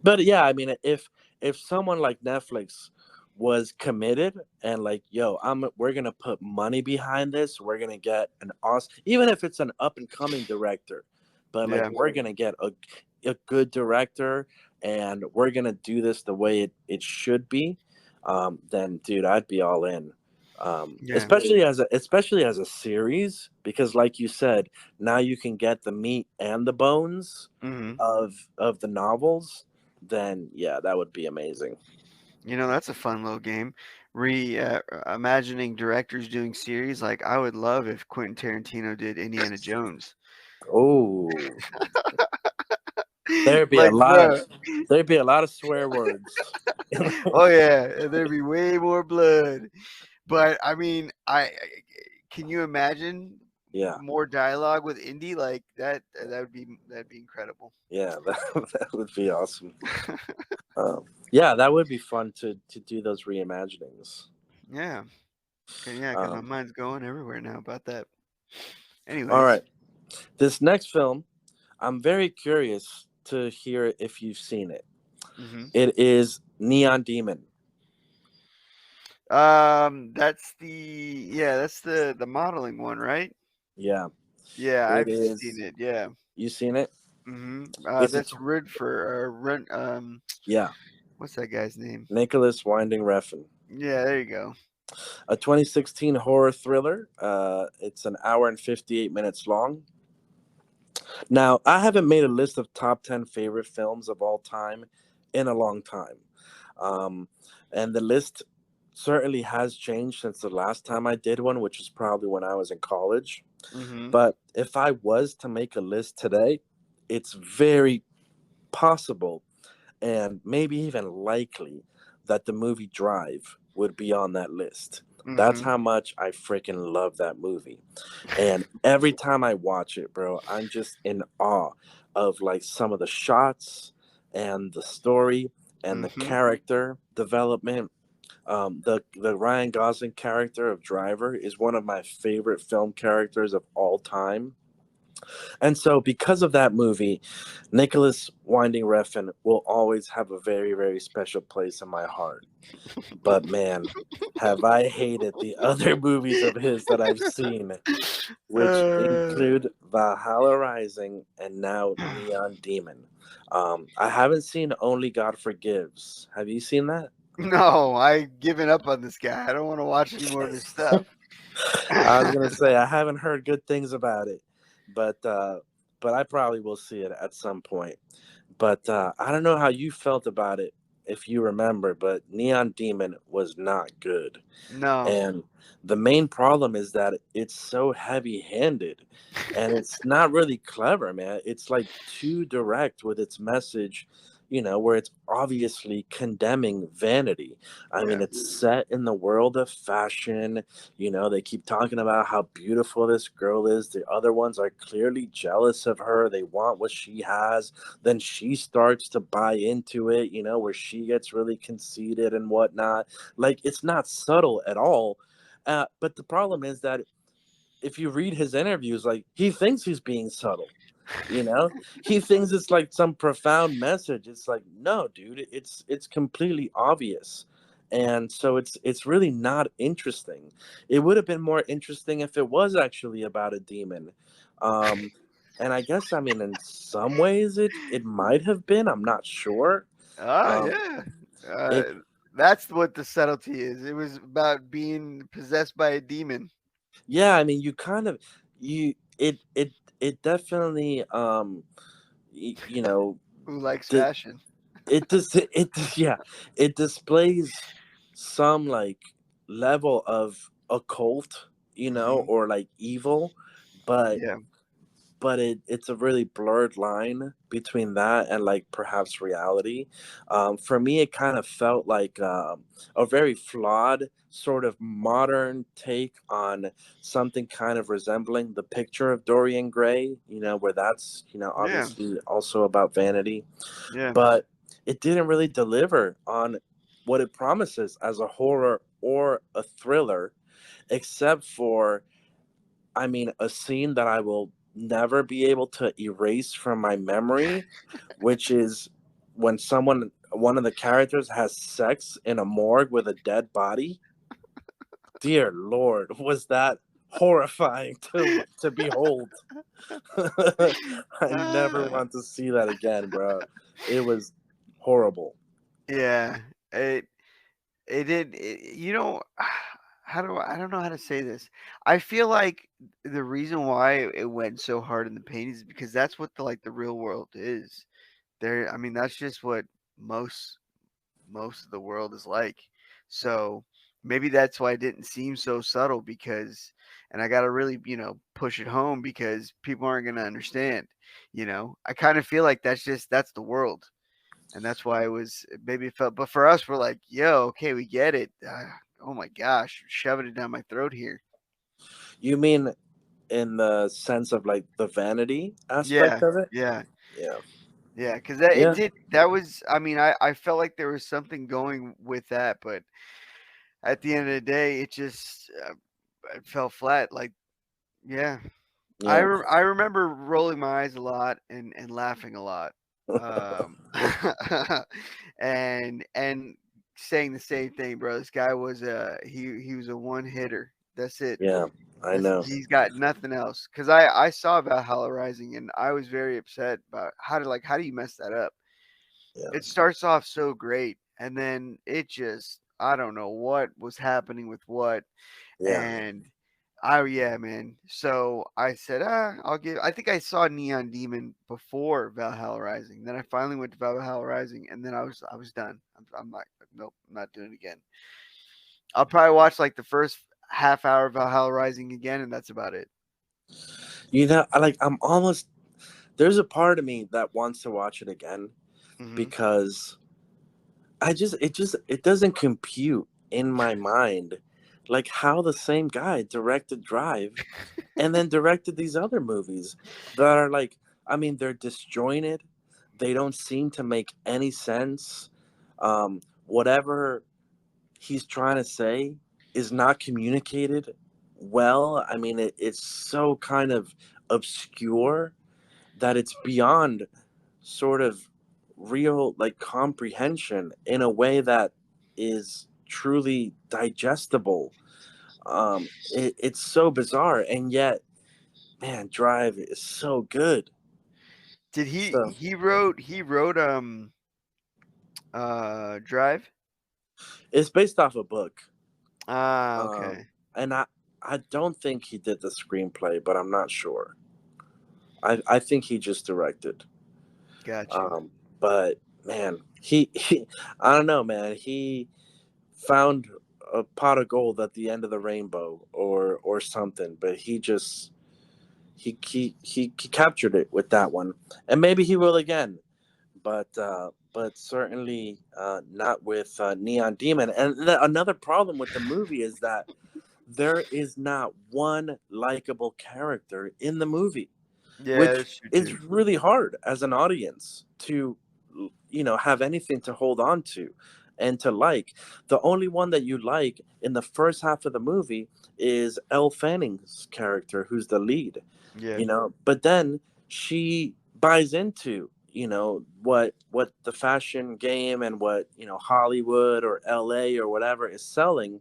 But yeah, I mean, if someone like Netflix was committed and like, yo, we're gonna put money behind this, we're gonna get an awesome, even if it's an up and coming director, but like Yeah, we're gonna get a good director and we're gonna do this the way it should be, then dude, I'd be all in. yeah, Especially as a series, because like you said, now you can get the meat and the bones hmm. of the novels, then yeah, that would be amazing. That's a fun little game. Imagining directors doing series. Like, I would love if Quentin Tarantino did Indiana Jones. Oh, there'd be a Like, lot of bro. there'd be a lot of swear words. Oh yeah, and there'd be way more blood. But I mean, can you imagine Yeah, more dialogue with Indy like that? That'd be incredible. yeah, that would be awesome. Yeah, that would be fun to do those reimaginings. Yeah, yeah, because my Um, mind's going everywhere now about that. all Anyways, right, this next film, I'm very curious to hear if you've seen it. hmm. It is Neon Demon. That's the modeling one, right? Yeah, Yeah, it I've seen is. it. Yeah. You seen it? Hmm. It's a That's Rent. Yeah, What's that guy's name? Nicholas Winding Refn. Yeah, there you go. A 2016 horror thriller. It's an hour and 58 minutes long. Now, I haven't made a list of top 10 favorite films of all time in a long time. Um, and the list certainly has changed since the last time I did one, which is probably when I was in college. Hmm. But if I was to make a list today, it's very possible and maybe even likely that the movie Drive would be on that list. That's Hmm. how much I freaking love that movie. And every time I watch it, bro, I'm just in awe of like some of the shots and the story and the Hmm. character development. The Ryan Gosling character of Driver is one of my favorite film characters of all time. And so, because of that movie, Nicholas Winding Refn will always have a very, very special place in my heart. But man, have I hated the other movies of his that I've seen, which Uh, include Valhalla Rising and now Neon Demon. I haven't seen Only God Forgives. Have you seen that? no, I've given up on this guy. I don't want to watch any more of his stuff. I was gonna say I haven't heard good things about it, but but I probably will see it at some point. But I don't know how you felt about it, if you remember, but Neon Demon was not good. No. And the main problem is that it's so heavy handed and it's not really clever, man. It's like too direct with its message, where it's obviously condemning vanity. I mean, Yeah. it's set in the world of fashion. They keep talking about how beautiful this girl is. The other ones are clearly jealous of her. They want what she has. Then she starts to buy into it, where she gets really conceited and whatnot. Like, it's not subtle at all. But the problem is that if you read his interviews, like, he thinks he's being subtle. He thinks it's like some profound message. It's like, no, dude, it's completely obvious. And so it's really not interesting. It would have been more interesting if it was actually about a demon. Um, and I guess, I mean, in some ways it might have been. I'm not sure. Ah, Um, yeah. it That's what the subtlety is. It was about being possessed by a demon Yeah, I mean, you kind of you it definitely you know who likes di- fashion. yeah, it displays some like level of occult, Hmm. or like evil, but Yeah. it's a really blurred line between that and like perhaps reality. For me, it kind of felt like a very flawed sort of modern take on something kind of resembling The Picture of Dorian Gray, where that's, Yeah. obviously also about vanity, Yeah. but it didn't really deliver on what it promises as a horror or a thriller, except for, I mean, a scene that I will never be able to erase from my memory, which is when one of the characters has sex in a morgue with a dead body. Dear Lord, was that horrifying to behold. I never Ah, want to see that again, bro. It was horrible. yeah. It it did. How do I don't know how to say this. I feel like the reason why it went so hard in the paint is because that's what the real world is. There. I mean, that's just what most most of the world is like. So maybe that's why it didn't seem so subtle because, and I got to really, push it home because people aren't going to understand. I kind of feel like that's the world. And that's why it was, maybe it felt, but for us, we're like, yo, okay, we get it. Oh my gosh, shoving it down my throat here. You mean in the sense of like the vanity aspect Yeah, of it? yeah, Yeah. yeah. Because that it Yeah. did. That was. I mean, I felt like there was something going with that, but at the end of the day, it fell flat. Like, yeah, Yeah. I remember rolling my eyes a lot and laughing a lot, um, and saying the same thing, bro. This guy was he was a one hitter. That's it. Yeah, I know. He's got nothing else. Cause I saw Valhalla Rising and I was very upset about how do you mess that up? Yeah, It starts off so great and then it just I don't know what was happening with what. yeah, And yeah, man. So I said, I think I saw Neon Demon before Valhalla Rising. Then I finally went to Valhalla Rising, and then I was done. I'm like, nope, I'm not doing it again. I'll probably watch like the first half hour of Valhalla Rising again, and that's about it. I'm almost. There's a part of me that wants to watch it again Hmm. because it doesn't compute in my mind, like how the same guy directed Drive and then directed these other movies that are like, I mean, they're disjointed. They don't seem to make any sense. Whatever he's trying to say is not communicated well. I mean, it's so kind of obscure that it's beyond sort of real like comprehension in a way that is truly digestible. It's so bizarre, and yet, man, Drive is so good. Did So he wrote Drive? it's based off a book, Ah, um, okay. and I don't think he did the screenplay, but I'm not sure. I think he just directed. Got you. But man, he I don't know, man. He found a pot of gold at the end of the rainbow, or something. But he captured it with that one, and maybe he will again. But certainly not with Neon Demon. And another problem with the movie is that there is not one likable character in the movie, Yeah, which that's true too. is really hard as an audience to have anything to hold on to and to like. The only one that you like in the first half of the movie is Elle Fanning's character, who's the lead. Yeah. But then she buys into what the fashion game and what Hollywood or LA or whatever is selling,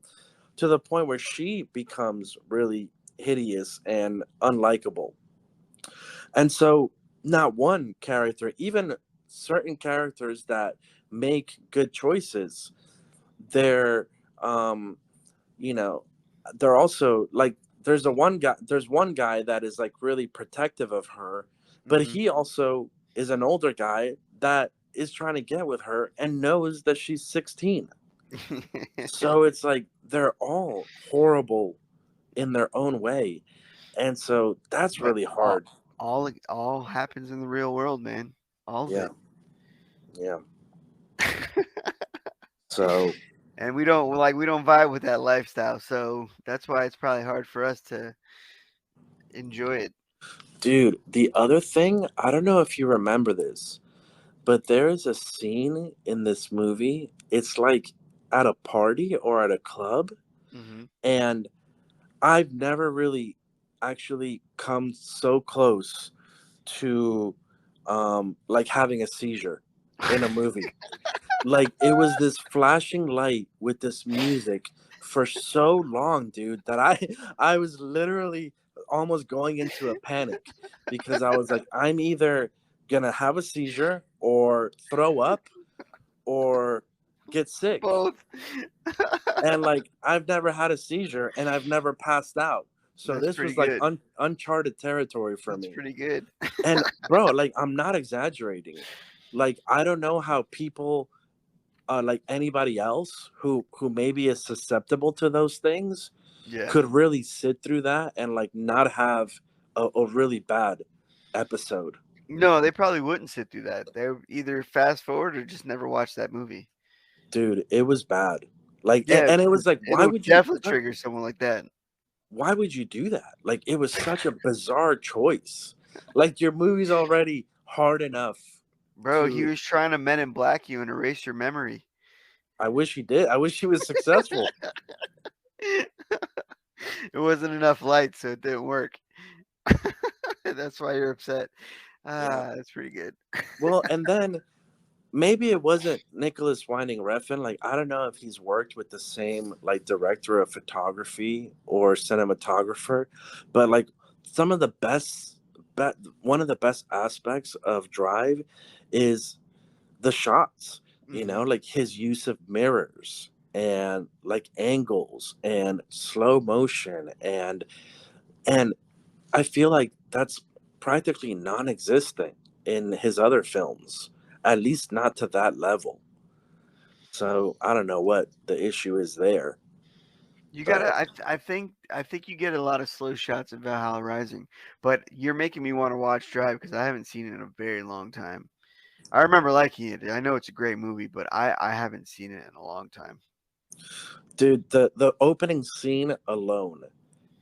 to the point where she becomes really hideous and unlikable. And so, not one character, even certain characters that make good choices, they're, you know, they're also like, there's one guy that is like really protective of her, but Hmm. he also is an older guy that is trying to get with her and knows that she's 16. So it's like they're all horrible in their own way. And so that's But really all, hard. all happens in the real world, man. All of Yeah. it. Yeah. So, And we don't vibe with that lifestyle, so that's why it's probably hard for us to enjoy it. dude, the other thing, I don't know if you remember this, but there is a scene in this movie. It's like at a party or at a club, Hmm. and I've never really actually come so close to like having a seizure in a movie. Like it was this flashing light with this music for so long, dude, that I was literally almost going into a panic, because I was like, I'm either gonna have a seizure or throw up or get sick. Both. And like I've never had a seizure and I've never passed out. So That's this pretty was like good. uncharted territory for That's me. pretty good. And bro, like I'm not exaggerating. Like I don't know how people, like anybody else who maybe is susceptible to those things, Yeah. could really sit through that and like not have a really bad episode. No, they probably wouldn't sit through that. They would either fast forward or just never watch that movie. Dude, it was bad. Like Yeah, and it was like, it'll definitely trigger someone like that. why would you do that? Like it was such a bizarre choice. Like your movie's already hard enough Bro, he to. was trying to Men in Black you and erase your memory. I wish he did. I wish he was successful. It wasn't enough light, so it didn't work. That's why you're upset. Yeah. Ah, that's pretty good. Well, and then maybe it wasn't Nicholas Winding Refn. Like I don't know if he's worked with the same like director of photography or cinematographer, but like some of the one of the best aspects of Drive is the shots. Hmm. Like his use of mirrors and like angles and slow motion, and I feel like that's practically non-existent in his other films, at least not to that level. So I don't know what the issue is there, You gotta. but I think you get a lot of slow shots of Valhalla Rising, but you're making me want to watch Drive because I haven't seen it in a very long time. I remember liking it. I know it's a great movie, but I haven't seen it in a long time. dude, the opening scene alone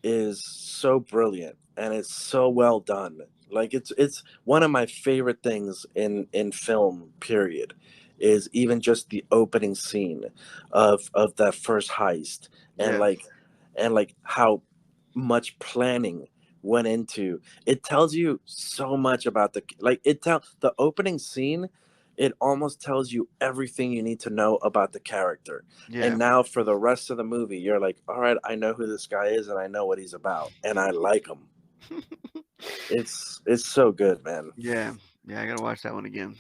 is so brilliant and it's so well done. Like it's one of my favorite things in film. Period. Is even just the opening scene of that first heist, and Yeah, like how much planning went into it. Tells you so much about the opening scene. It almost tells you everything you need to know about the character. yeah, And now for the rest of the movie, you're like, all right, I know who this guy is and I know what he's about and I like him. It's so good, man. yeah, yeah. I gotta watch that one again.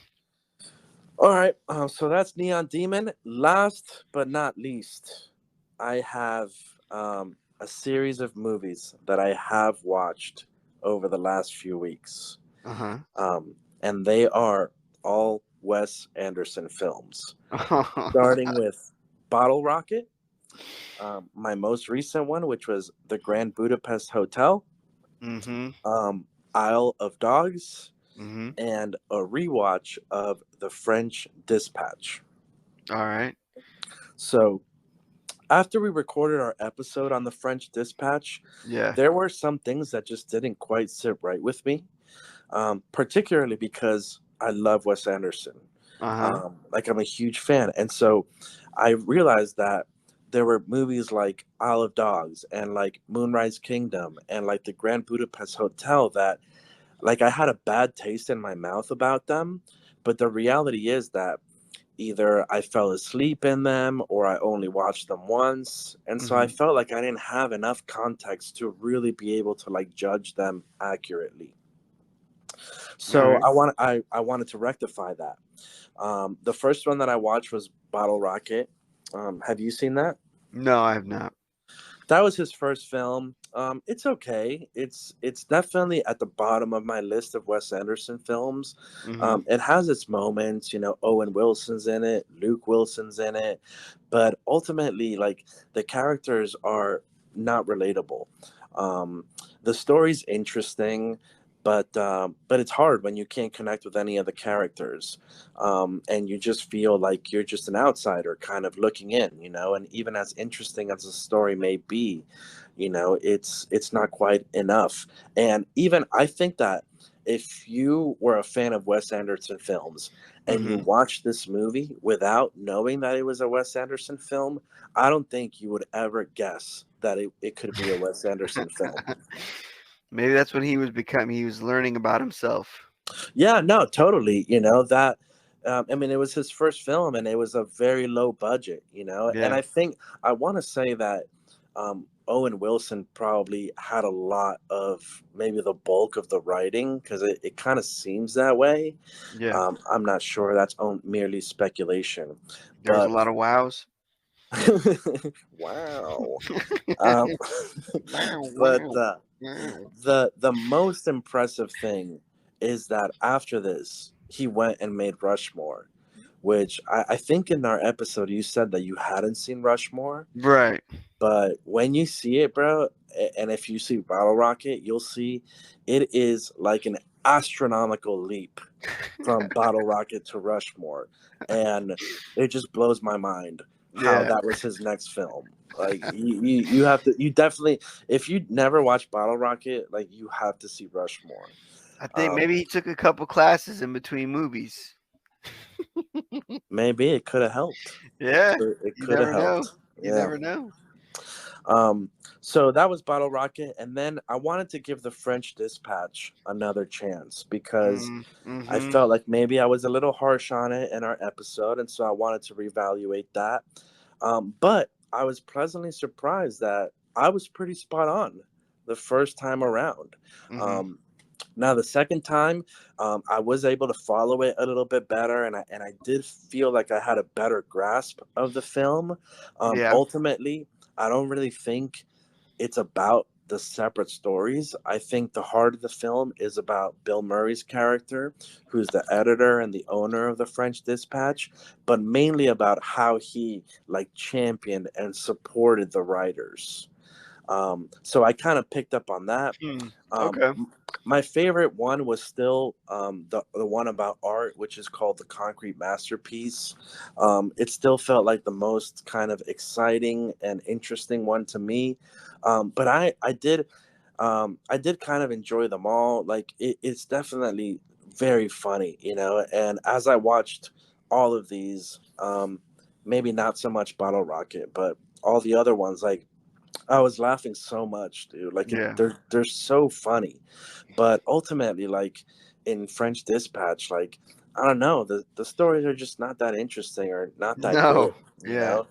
All right, so that's Neon Demon. Last but not least, I have a series of movies that I have watched over the last few weeks. Uh And they are all Wes Anderson films, huh. starting with Bottle Rocket, my most recent one, which was The Grand Budapest Hotel, Mm-hmm. um, Isle of Dogs, Mm-hmm. and a rewatch of The French Dispatch. All right. So, after we recorded our episode on The French Dispatch, Yeah. there were some things that just didn't quite sit right with me, particularly because I love Wes Anderson. Uh huh. Like, I'm a huge fan. And so I realized that there were movies like Isle of Dogs and like Moonrise Kingdom and like the Grand Budapest Hotel that like I had a bad taste in my mouth about them. But the reality is that either I fell asleep in them or I only watched them once. And so I Mm-hmm. felt like I didn't have enough context to really be able to like judge them accurately. All So right. I wanted to rectify that. The first one that I watched was Bottle Rocket. Have you seen that? No, I have not. That was his first film. It's okay. It's definitely at the bottom of my list of Wes Anderson films. Mm-hmm. It has its moments. You know, Owen Wilson's in it, Luke Wilson's in it, but ultimately, like the characters are not relatable. Um, the story's interesting, but it's hard when you can't connect with any of the characters, and you just feel like you're just an outsider, kind of looking in. You know, and even as interesting as the story may be, you know, it's not quite enough. And even I think that if you were a fan of Wes Anderson films and you Mm-hmm. watched this movie without knowing that it was a Wes Anderson film, I don't think you would ever guess that it could be a Wes Anderson film. Maybe that's when he was becoming. He was learning about himself. Yeah, no, totally. You know, that, I mean, it was his first film and it was a very low budget, you know, and Yeah. I think I want to say that Owen Wilson probably had a lot of maybe the bulk of the writing because it kind of seems that way. Yeah. I'm not sure. That's merely speculation, There was a but lot of wows. wow. Um, Wow! but Wow! Wow! the most impressive thing is that after this, he went and made Rushmore, which I think in our episode you said that you hadn't seen Rushmore, Right. but when you see it, bro, and if you see Bottle Rocket, you'll see it is like an astronomical leap from Bottle Rocket to Rushmore, and it just blows my mind how Yeah. that was his next film. Like you have to you definitely if you never watched Bottle Rocket, like you have to see Rushmore. I think Um, maybe he took a couple classes in between movies. Maybe it could have helped. Yeah. It You could have never know. helped. You Yeah. never know. Um, so that was Bottle Rocket, and then I wanted to give the French Dispatch another chance because I Mm-hmm. felt like maybe I was a little harsh on it in our episode, and so I wanted to reevaluate that. But I was pleasantly surprised that I was pretty spot on the first time around. Mm-hmm. Um, Now the second time, I was able to follow it a little bit better, and I did feel like I had a better grasp of the film. Yeah. Ultimately, I don't really think it's about the separate stories. I think the heart of the film is about Bill Murray's character, who's the editor and the owner of the French Dispatch, but mainly about how he like championed and supported the writers. So I kind of picked up on that. Hmm. Um, Okay. my favorite one was still the one about art, which is called The Concrete Masterpiece. It still felt like the most kind of exciting and interesting one to me. But I did kind of enjoy them all. Like it's definitely very funny, you know. And as I watched all of these, maybe not so much Bottle Rocket, but all the other ones, like I was laughing so much, dude. Like Yeah. they're so funny, but ultimately, like in French Dispatch, like I don't know, the stories are just not that interesting or not that No. good, you Yeah. know.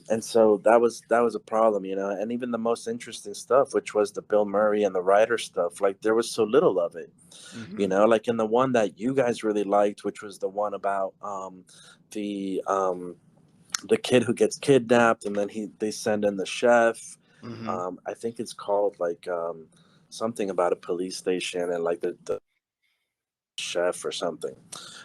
And so that was a problem, you know. And even the most interesting stuff, which was the Bill Murray and the writer stuff, like there was so little of it, you Mm-hmm. know. Like in the one that you guys really liked, which was the one about the the kid who gets kidnapped and then they send in the chef. Mm-hmm. I think it's called like something about a police station and like the chef or something.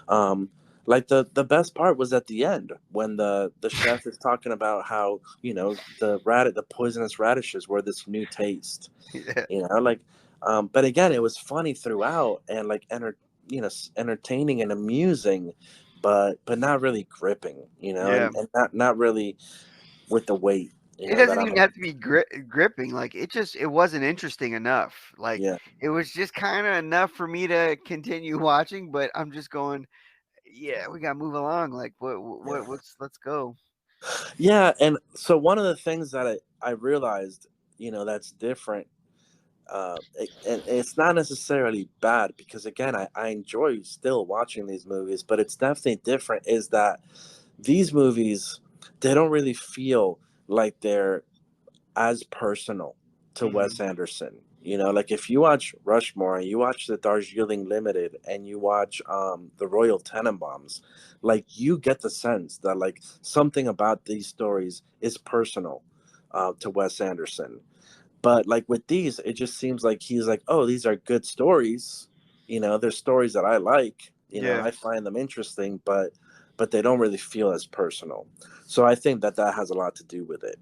Um, like the best part was at the end when the chef is talking about how, the poisonous radishes were this new taste, Yeah. like, but again, it was funny throughout and like entertaining and amusing, but not really gripping, Yeah. and not really with the weight, It that doesn't I'm even have to be gripping. Like it wasn't interesting enough. Like yeah. it was just kind of enough for me to continue watching. But I'm just going, yeah, we gotta move along. Like let's go. Yeah, and so one of the things that I realized, that's different, and it's not necessarily bad because again, I enjoy still watching these movies, but it's definitely different. Is that these movies, they don't really feel like they're as personal to Hmm. Wes Anderson. Like if you watch Rushmore and you watch the Darjeeling Limited and you watch the Royal Tenenbaums, like you get the sense that like something about these stories is personal to Wes Anderson. But like with these, it just seems like he's like, oh, these are good stories. They're stories that I like. Yeah. I find them interesting, but they don't really feel as personal. So I think that has a lot to do with it.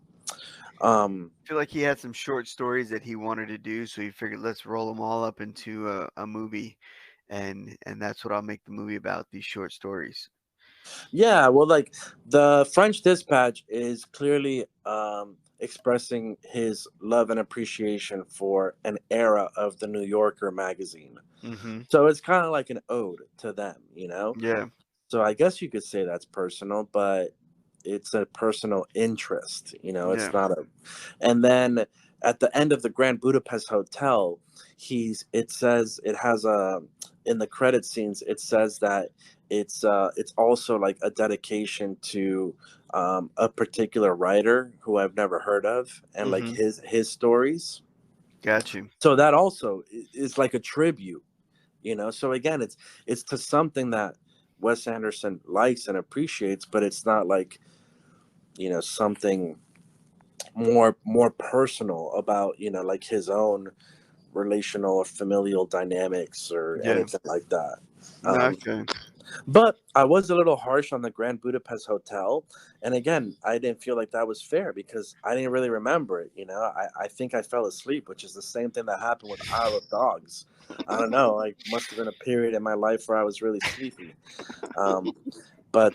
Um, I feel like he had some short stories that he wanted to do, so he figured let's roll them all up into a movie, and that's what I'll make the movie about. These short stories. yeah, well, like the French Dispatch is clearly expressing his love and appreciation for an era of the New Yorker magazine. Hmm. So it's kind of like an ode to them. Yeah. So I guess you could say that's personal, but it's a personal interest. It's Yeah. not a. And then at the end of the Grand Budapest Hotel, it says it has a in the credit scenes. It says that it's also like a dedication to a particular writer who I've never heard of, and like Hmm. his stories. Got you. So that also is like a tribute. So again, it's to something that Wes Anderson likes and appreciates, but it's not like something more personal about like his own relational or familial dynamics or Yeah. anything like that. um, Okay. but I was a little harsh on the Grand Budapest Hotel, and again, I didn't feel like that was fair because I didn't really remember it. I think I fell asleep, which is the same thing that happened with Isle of Dogs. I don't know, like must have been a period in my life where I was really sleepy. um, but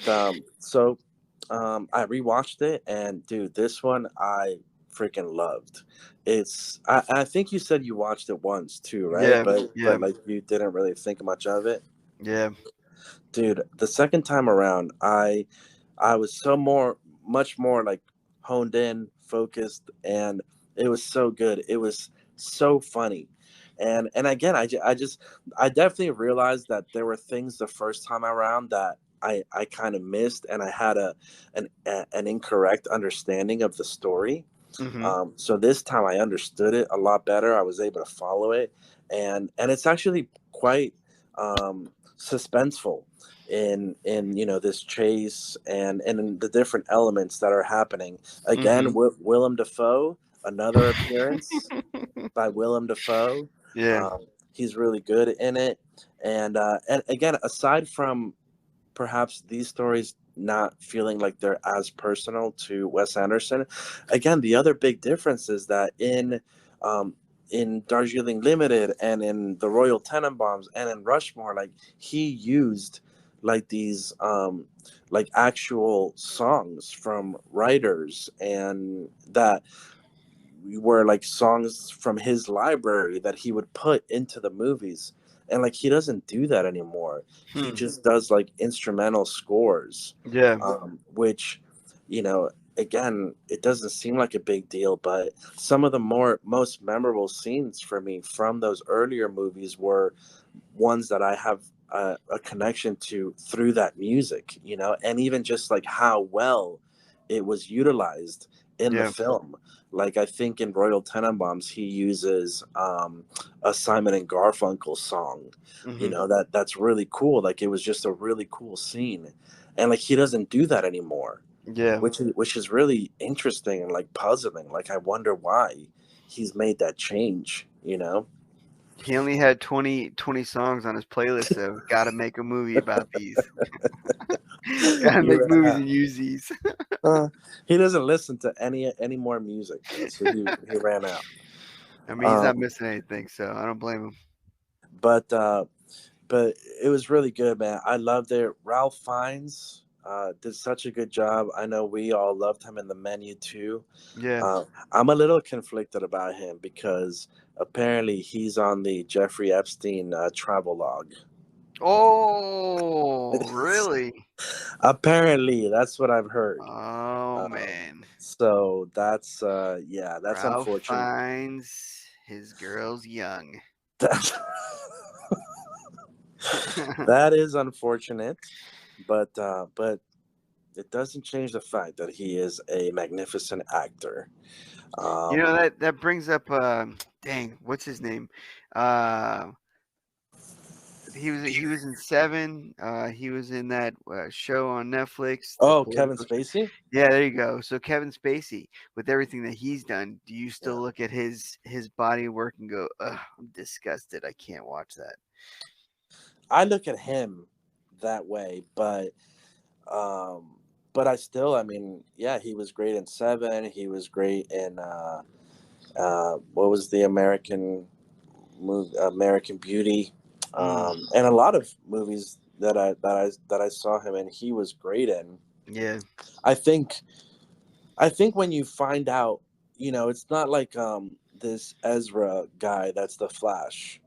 I rewatched it, and dude, this one I freaking loved. I think you said you watched it once too, right? Yeah. But Yeah. like you didn't really think much of it. Yeah. Dude, the second time around, I was much more like honed in, focused, and it was so good. It was so funny. And again, I definitely realized that there were things the first time around that I kind of missed, and I had an incorrect understanding of the story. Hmm. So this time I understood it a lot better. I was able to follow it, and it's actually quite suspenseful in this chase and in the different elements that are happening. Again, Hmm. Willem Dafoe, another appearance by Willem Dafoe. Yeah. He's really good in it, and again, aside from perhaps these stories not feeling like they're as personal to Wes Anderson. Again, the other big difference is that um, in Darjeeling Limited and in the Royal Tenenbaums and in Rushmore, like he used like these like actual songs from writers and that were like songs from his library that he would put into the movies, and like he doesn't do that anymore. He Hmm. just does like instrumental scores, Yeah. which again, it doesn't seem like a big deal, but some of the most memorable scenes for me from those earlier movies were ones that I have a connection to through that music, and even just like how well it was utilized in the Yeah. film. Like I think in Royal Tenenbaums, he uses a Simon and Garfunkel song, Hmm. that's really cool. Like it was just a really cool scene, and like he doesn't do that anymore, Yeah. which is really interesting and like puzzling. Like I wonder why he's made that change. He only had 20 songs on his playlist, so gotta make a movie about these. Gotta You make movies ran and use these. out. He doesn't listen to any more music though, so he ran out. I mean, he's not Um, missing anything, so I don't blame him. but but it was really good, man. I loved it. Ralph Fiennes did such a good job. I know we all loved him in The Menu too. Yeah. Uh, I'm a little conflicted about him because apparently he's on the Jeffrey Epstein travel log. Oh, really? Apparently, that's what I've heard. Oh Um, man. so that's yeah, that's Ralph unfortunate. finds his girls young. That's, that is unfortunate, but it doesn't change the fact that he is a magnificent actor. You know Um, that brings up dang, what's his name? Uh he was in Seven. He was in that show on Netflix, the oh, Kevin political show. Spacey. Yeah, there you go. So Kevin Spacey, with everything that he's done, do you Yeah, still look at his body of work and go, "Ugh, I'm disgusted. I can't watch that." I look at him that way, um, but I still, I mean, yeah, he was great in Seven. He was great in what was the American movie, American Beauty, Mm, and a lot of movies that I saw him in. He was great in. yeah. I think I think when you find out, it's not like this Ezra guy that's the Flash.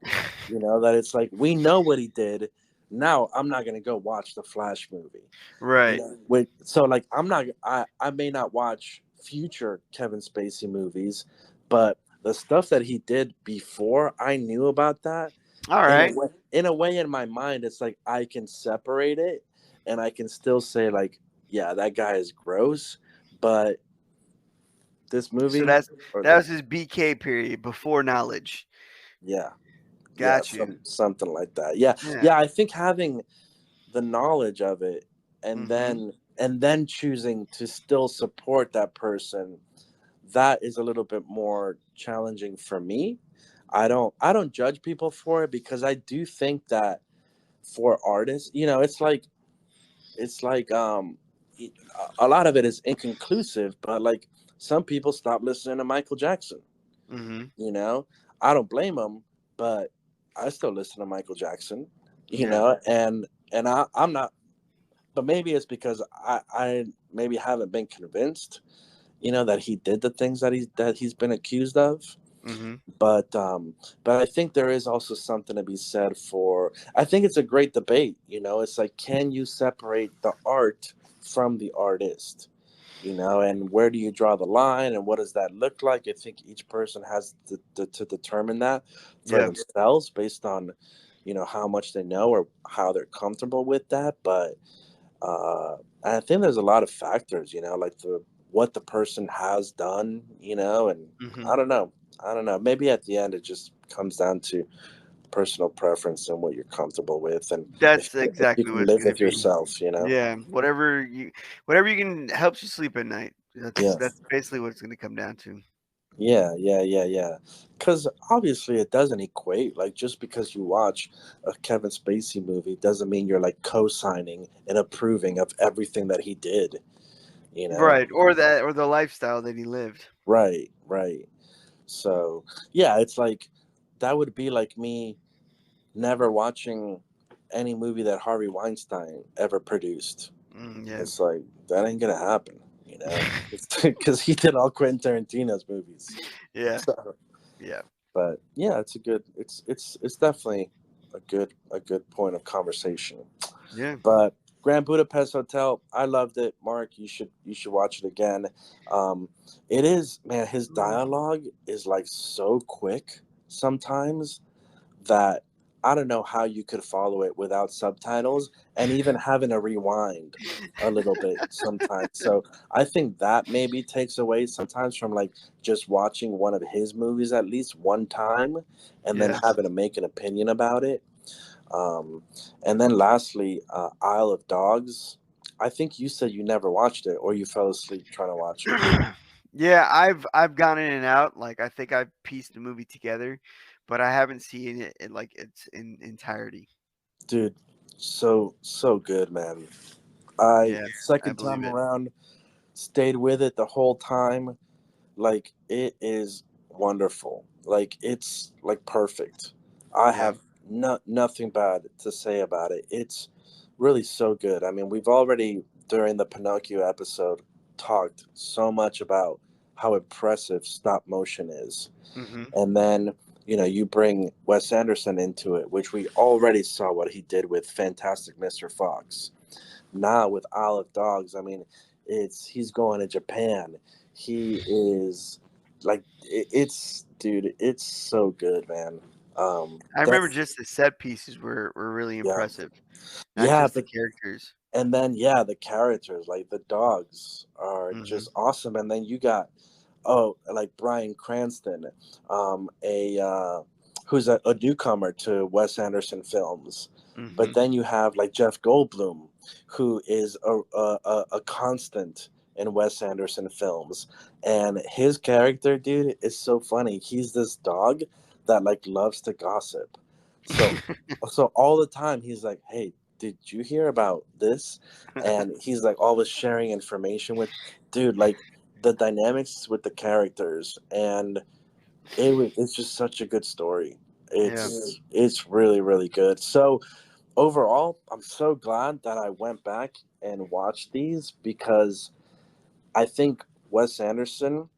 That it's like we know what he did. Now I'm not gonna go watch the Flash movie. Right. So like I may not watch future Kevin Spacey movies, but the stuff that he did before I knew about that, All in a right. way, in my mind, it's like I can separate it and I can still say like, yeah, that guy is gross, but this So movie that's or that the was his BK period before knowledge. yeah, yeah, Got you. something like that. Yeah, Yeah. yeah, I think having the knowledge of it and Mm-hmm. then choosing to still support that person, that is a little bit more challenging for me. I don't judge people for it because I do think that for artists, it's like a lot of it is inconclusive, but like some people stop listening to Michael Jackson. Mm-hmm. you know I don't blame them, but I still listen to Michael Jackson. Yeah. And I'm not, but maybe it's because I maybe haven't been convinced, that he did the things that he's been accused of. Mm-hmm. But I think there is also something to be said for. I think it's a great debate. It's like, can you separate the art from the artist? And where do you draw the line, and what does that look like? I think each person has to determine that for Yeah. themselves based on, how much they know or how they're comfortable with that. But I think there's a lot of factors, like what the person has done, and Mm-hmm. I don't know. I don't know. Maybe at the end it just comes down to personal preference and what you're comfortable with, and That's if you exactly what can it's live gonna with be. yourself. Yeah. Whatever you can helps you sleep at night. That's Yeah. that's basically what it's gonna come down to. Yeah, yeah, yeah, yeah. Because obviously it doesn't equate. Like, just because you watch a Kevin Spacey movie doesn't mean you're like co-signing and approving of everything that he did. You know? Right. Or the lifestyle that he lived. Right, right. So yeah, it's like that would be like me never watching any movie that Harvey Weinstein ever produced. Yeah. It's like that ain't gonna happen. Because he did all Quentin Tarantino's movies. Yeah. So, Yeah. but yeah, it's definitely a good point of conversation. Yeah. But Grand Budapest Hotel, I loved it. Mark, you should watch it again. Um, it is, man, his dialogue is like so quick sometimes that I don't know how you could follow it without subtitles and even having to rewind a little bit sometimes. So I think that maybe takes away sometimes from like just watching one of his movies at least one time and then Yeah. having to make an opinion about it. Um, and then lastly, Isle of Dogs. I think you said you never watched it or you fell asleep trying to watch it. Yeah, I've gone in and out. Like I think I've pieced the movie together, but I haven't seen it in, like, its in entirety. Dude, so good, man. I Yeah, I second believe time it. around stayed with it the whole time. Like it is wonderful. Like it's like perfect. I Yeah. have nothing bad to say about it. It's really so good. I mean, we've already during the Pinocchio episode talked so much about how impressive stop motion is. Mhm. And then, you bring Wes Anderson into it, which we already saw what he did with Fantastic Mr. Fox. Now with Isle of Dogs, I mean, he's going to Japan. He is like it's dude, it's so good, man. I remember That's just the set pieces were really yeah, impressive, not yeah, just the but characters. and then yeah, the characters like the dogs are Mhm. just awesome, and then you got like Bryan Cranston, a who's a newcomer to Wes Anderson films, but Mhm. then you have like Jeff Goldblum, who is a constant in Wes Anderson films, and his character, dude, is so funny. He's this dog that like loves to gossip, so all the time he's like, "Hey, did you hear about this?" And he's like always sharing information with, dude, like the dynamics with the characters, and it's just such a good story. Yeah. It's really really good. So overall, I'm so glad that I went back and watched these because I think Wes Anderson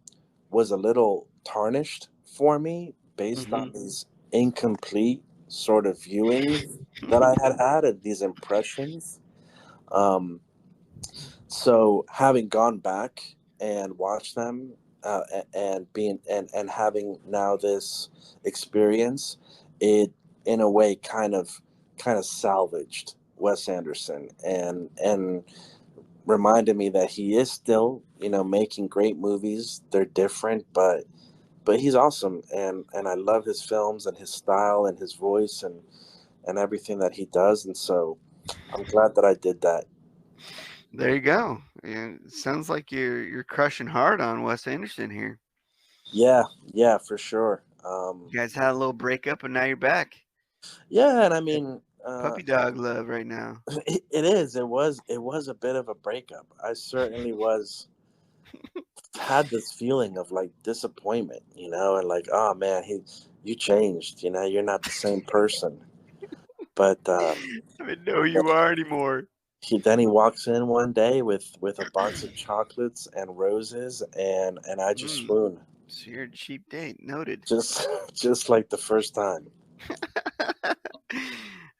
was a little tarnished for me based on Mhm. these incomplete sort of viewings that I had and these impressions. Um, so having gone back and watched them, and being and having now this experience, it in a way kind of salvaged Wes Anderson and reminded me that he is still making great movies. They're different, but he's awesome, and I love his films and his style and his voice and everything that he does, and so I'm glad that I did that. There you go. Yeah, sounds like you're crushing hard on Wes Anderson here. Yeah, yeah, for sure. You guys had a little breakup and now you're back. Yeah, and I Got mean, puppy dog love right now. it is. It was a bit of a breakup. I certainly was had this feeling of like disappointment, and like, oh man, you changed. You're not the same person. But I didn't know who you are anymore. he walks in one day with a box of chocolates and roses, and I just Mm, swoon, so you're a cheap date. Noted. just just like the first time.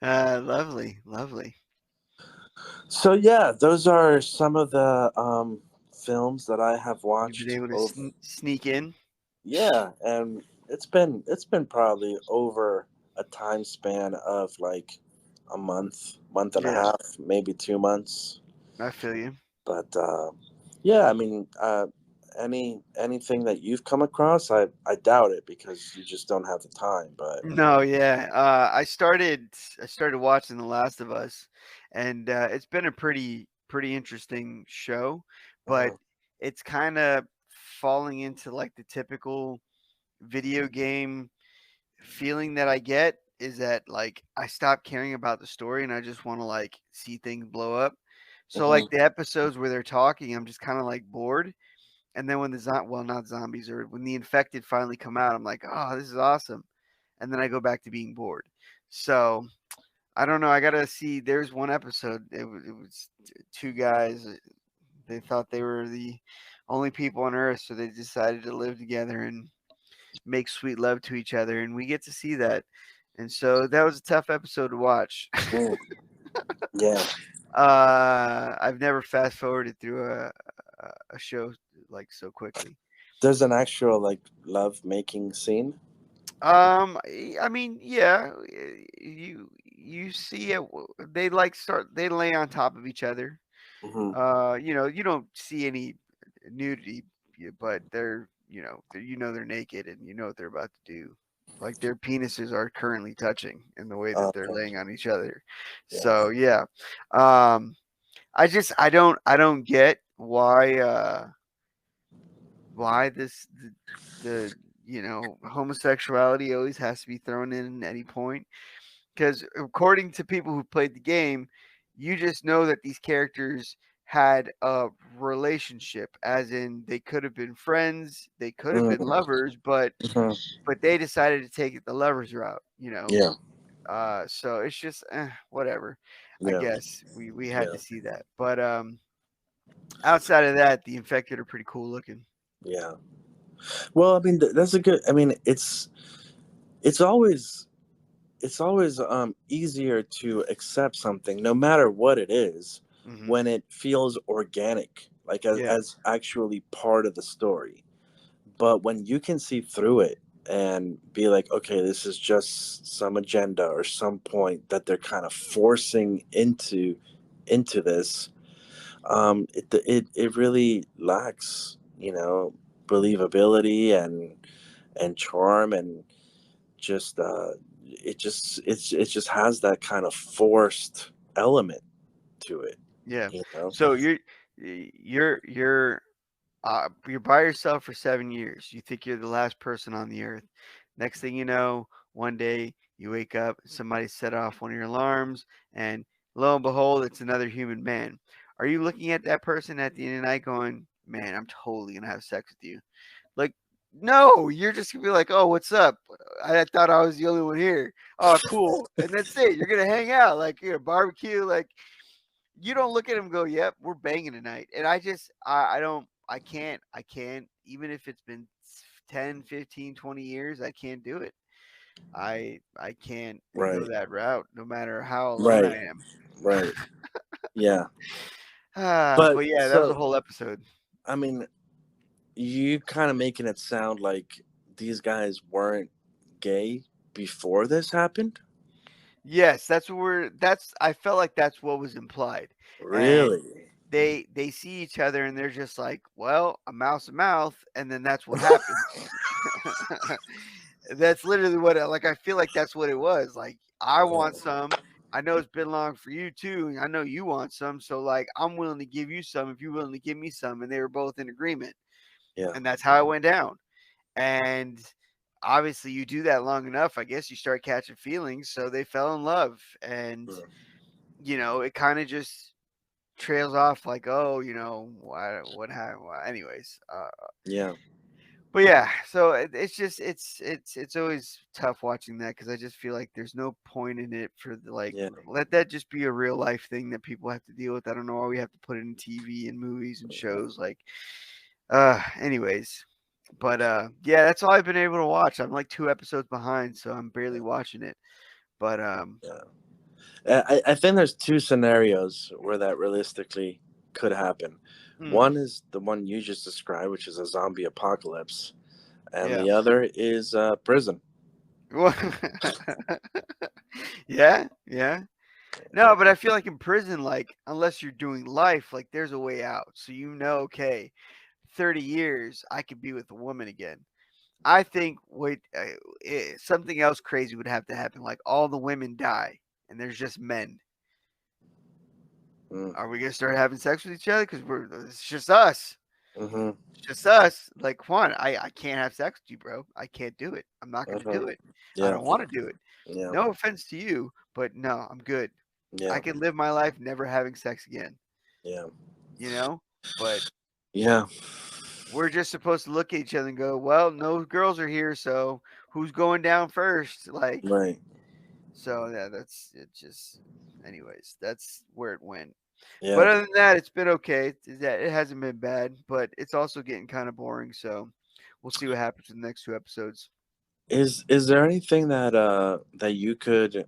Lovely, lovely. So yeah, those are some of the films that I have You've been watched able to over. sneak in. Yeah, and it's been probably over a time span of like a month and a Yeah, half, maybe 2 months. I feel you. But yeah, I mean, anything that you've come across, I doubt it because you just don't have the time. But No, yeah. I started watching The Last of Us, and it's been a pretty interesting show, but uh, it's kind of falling into like the typical video game feeling that I get is that like I stop caring about the story and I just want to like see things blow up. So like mhm, the episodes where they're talking, I'm just kind of like bored. And then when well, not zombies, or when the infected finally come out, I'm like, oh, this is awesome. And then I go back to being bored. So I don't know. I gotta see. There's one episode. It was two guys. They thought they were the only people on Earth, so they decided to live together and make sweet love to each other, and we get to see that. And so that was a tough episode to watch. mm, yeah, I've never fast forwarded through a show like so quickly. there's an actual like love making scene. I mean, yeah, you see it. They like start. They lay on top of each other. Hmm. You don't see any nudity, but they're naked, and you know what they're about to do. Like their penises are currently touching in the way that they're Okay, laying on each other. yeah. So yeah, um, I don't get why this the homosexuality always has to be thrown in at any point. Because according to people who played the game, you just know that these characters had a relationship, as in they could have been friends, they could have been Mm-hmm. lovers, but they decided to take it the lovers route. Yeah. So it's just whatever. I Yeah. guess we had Yeah. to see that, but outside of that, the infected are pretty cool looking. Yeah. Well, I mean, that's a good. I mean, it's always easier to accept something, no matter what it is, Hmm. when it feels organic, like Yeah, as actually part of the story. But when you can see through it and be like, okay, this is just some agenda or some point that they're kind of forcing into this, it really lacks, believability and charm, and just it just has that kind of forced element to it, yeah. you know. So you're by yourself for 7 years. You think you're the last person on the earth. Next thing you know, one day you wake up, somebody set off one of your alarms, and lo and behold, it's another human man. Are you looking at that person at the end of the night going, man, I'm totally going to have sex with you? Like, no, you're just going to be like, oh, what's up? I thought I was the only one here. Oh, cool. And that's it. You're going to hang out, like, barbecue. Like, you don't look at him and go, yep, we're banging tonight. And I don't, I can't, even if it's been 10, 15, 20 years, I can't do it. I can't go Right. that route, no matter how alone I Right. am. Right. Yeah. But But yeah, that was a so, whole episode. I mean, you kind of making it sound like these guys weren't gay before this happened. Yes, I felt like that's what was implied. And Really? they see each other and they're just like, well, a mouse, and then that's what happens. That's literally what like I feel like that's what it was. Like I want some. I know it's been long for you too. And I know you want some. So like I'm willing to give you some if you're willing to give me some. And they were both in agreement. Yeah. And that's how it went down. And obviously you do that long enough, I guess you start catching feelings. So they fell in love. And Mm. it kind of just trails off like, oh, what happened. Anyways, Yeah. but yeah, so it's just it's always tough watching that because I just feel like there's no point in it for like Yeah. let that just be a real life thing that people have to deal with. I don't know why we have to put it in TV and movies and shows like anyways. But yeah, that's all I've been able to watch. I'm like 2 episodes behind, so I'm barely watching it. But Yeah. I think there's two scenarios where that realistically could happen. hmm, One is the one you just described, which is a zombie apocalypse, and yeah. the other is prison. Yeah, yeah. No, but I feel like in prison, like unless you're doing life, like there's a way out. So okay, 30 years, I could be with a woman again. I think something else crazy would have to happen. Like all the women die, and there's just men. Mm. Are we gonna start having sex with each other? Because it's just us. Mm-hmm. It's just us. Like Juan, I can't have sex with you, bro. I can't do it. I'm not gonna do Mm-hmm. it. I Yeah. don't want to do it. Yeah. No offense to you, but no, I'm good. I Yeah. can live my life never having sex again. Yeah. You know, but Yeah. we're just supposed to look at each other and go, well, no girls are here, so who's going down first? Like, Right. so yeah, that's it. Just, anyways, that's where it went. Yeah. But other than that, it's been okay. It hasn't been bad, but it's also getting kind of boring. So we'll see what happens in the next 2 episodes. Is there anything that you could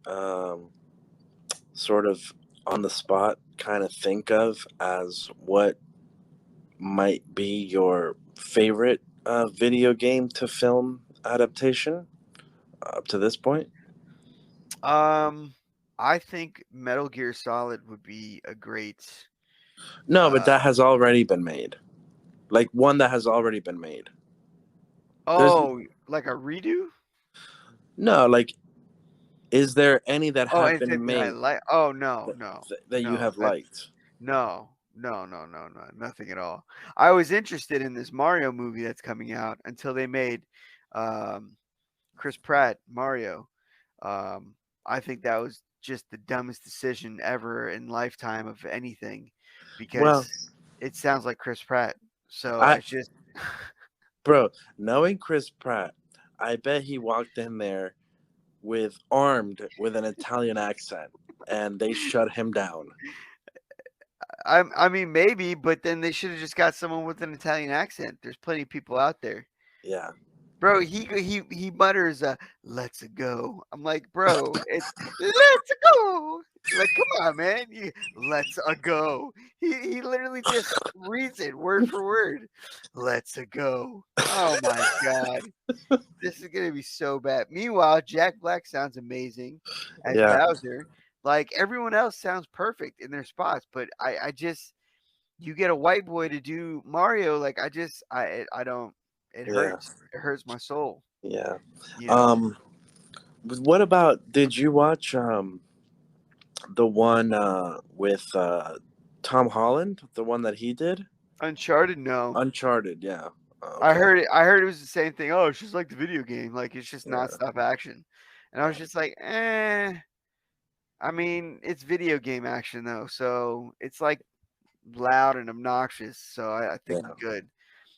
sort of on the spot kind of think of as what might be your favorite video game to film adaptation up to this point? Um, I think Metal Gear Solid would be a great. No, but Uh, that has already been made. Like one that has already been made. There's oh, like a redo? no, like, is there any that Oh, have anything been that I made like? Oh no, that, no, that you no. have That's liked? no, no, no, no, no, nothing at all. I was interested in this Mario movie that's coming out until they made Um, Chris Pratt, Mario. Um, I think that was just the dumbest decision ever in lifetime of anything, Well, because it sounds like Chris Pratt. So I I just bro, knowing Chris Pratt, I bet he walked in there with armed with an Italian accent, and they shut him down. I mean maybe, but then they should have just got someone with an Italian accent. There's plenty of people out there. Yeah, Bro, he mutters, "Let's go." I'm like, bro, it's let's go. Like, come on, man, let's go. He literally just reads it word for word. Let's go. Oh my god, this is gonna be so bad. Meanwhile, Jack Black sounds amazing as yeah, Bowser. Like everyone else sounds perfect in their spots, but I just you get a white boy to do Mario, like I don't. It yeah, hurts. It hurts my soul. yeah. You know, Um, what about? Did you watch the one with Tom Holland, the one that he did? Uncharted. No, Uncharted, yeah. I Okay, heard it. I heard it was the same thing. Oh, it's just like the video game. Like it's just yeah, nonstop action. And I was just like, eh. I mean, it's video game action though, so it's like loud and obnoxious. So I think I'm yeah, good.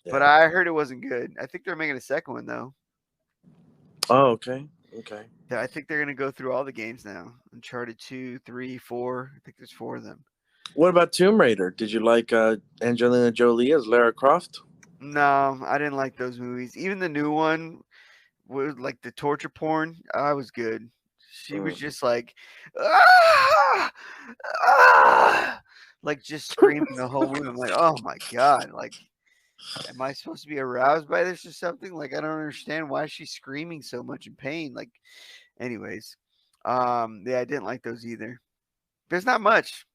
But yeah. I heard it wasn't good. I think they're making a second one though. Oh, okay, okay. Yeah, I think they're gonna go through all the games now. Uncharted 2, 3, 4. I think there's four of them. What about Tomb Raider? Did you like Angelina Jolie as Lara Croft? No, I didn't like those movies. Even the new one with like the torture porn, I was good. She was Mm. just like, ah, ah, like just screaming the whole movie. I'm like, oh my god, like, am I supposed to be aroused by this or something? Like, I don't understand why she's screaming so much in pain. Like, anyways, yeah, I didn't like those either. There's not much.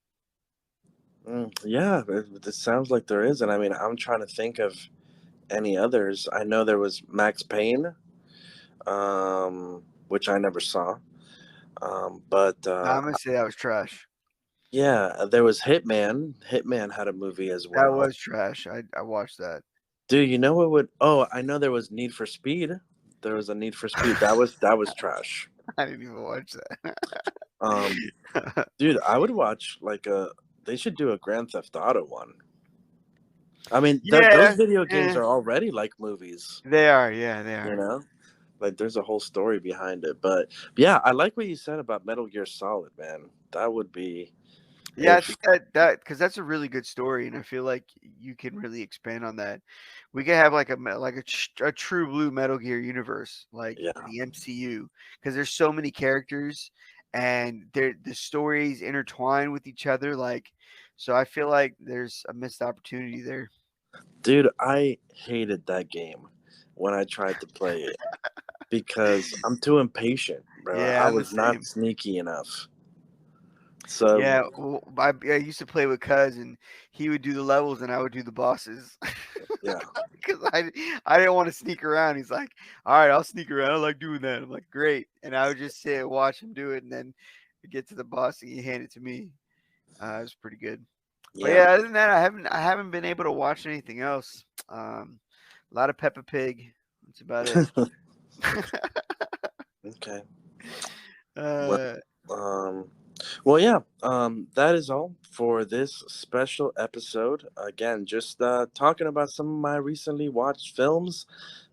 Yeah, it sounds like there is, and I mean, I'm trying to think of any others. I know there was Max Payne, which I never saw. But Nah, I'm gonna say that was trash. yeah, there was Hitman. Hitman had a movie as That well. was trash. I watched that. Dude, you know what would? Oh, I know there was Need for Speed. There was a Need for Speed. That was trash. I didn't even watch Um, that. dude, I would watch like a. They should do a Grand Theft Auto one. I mean, those Yeah, video games eh, are already like movies. they are. Yeah, they You are. know, like there's a whole story behind it. But yeah, I like what you said about Metal Gear Solid, man. That would be Yeah, I if think that because that's a really good story, and I feel like you can really expand on that. We could have like a true blue Metal Gear universe, like yeah, the MCU, because there's so many characters, and the stories intertwine with each other. Like, so I feel like there's a missed opportunity there. dude, I hated that game when I tried to play it because I'm too impatient, bro. Yeah, I I'm the was not same. sneaky enough. So Yeah, well, I used to play with Cuz, and he would do the levels, and I would do the bosses. yeah, Because I didn't want to sneak around. He's like, "All right, I'll sneak around. I like doing that." I'm like, "Great," and I would just sit and watch him do it, and then get to the boss, and he hand it to me. It was pretty good. But yeah. yeah, other than that, I haven't been able to watch anything else. A lot of Peppa Pig. That's about it. Okay. Well, uh, um, well, yeah. That is all for this special episode. Again, just talking about some of my recently watched films.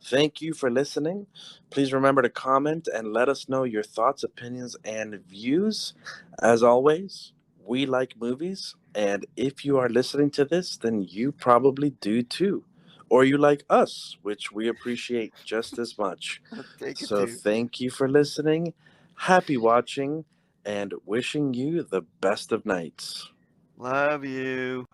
Thank you for listening. Please remember to comment and let us know your thoughts, opinions, and views. As always, we like movies, and if you are listening to this, then you probably do too. Or you like us, which we appreciate just as much. I'll take it So too. thank you for listening. Happy watching and wishing you the best of nights. Love you.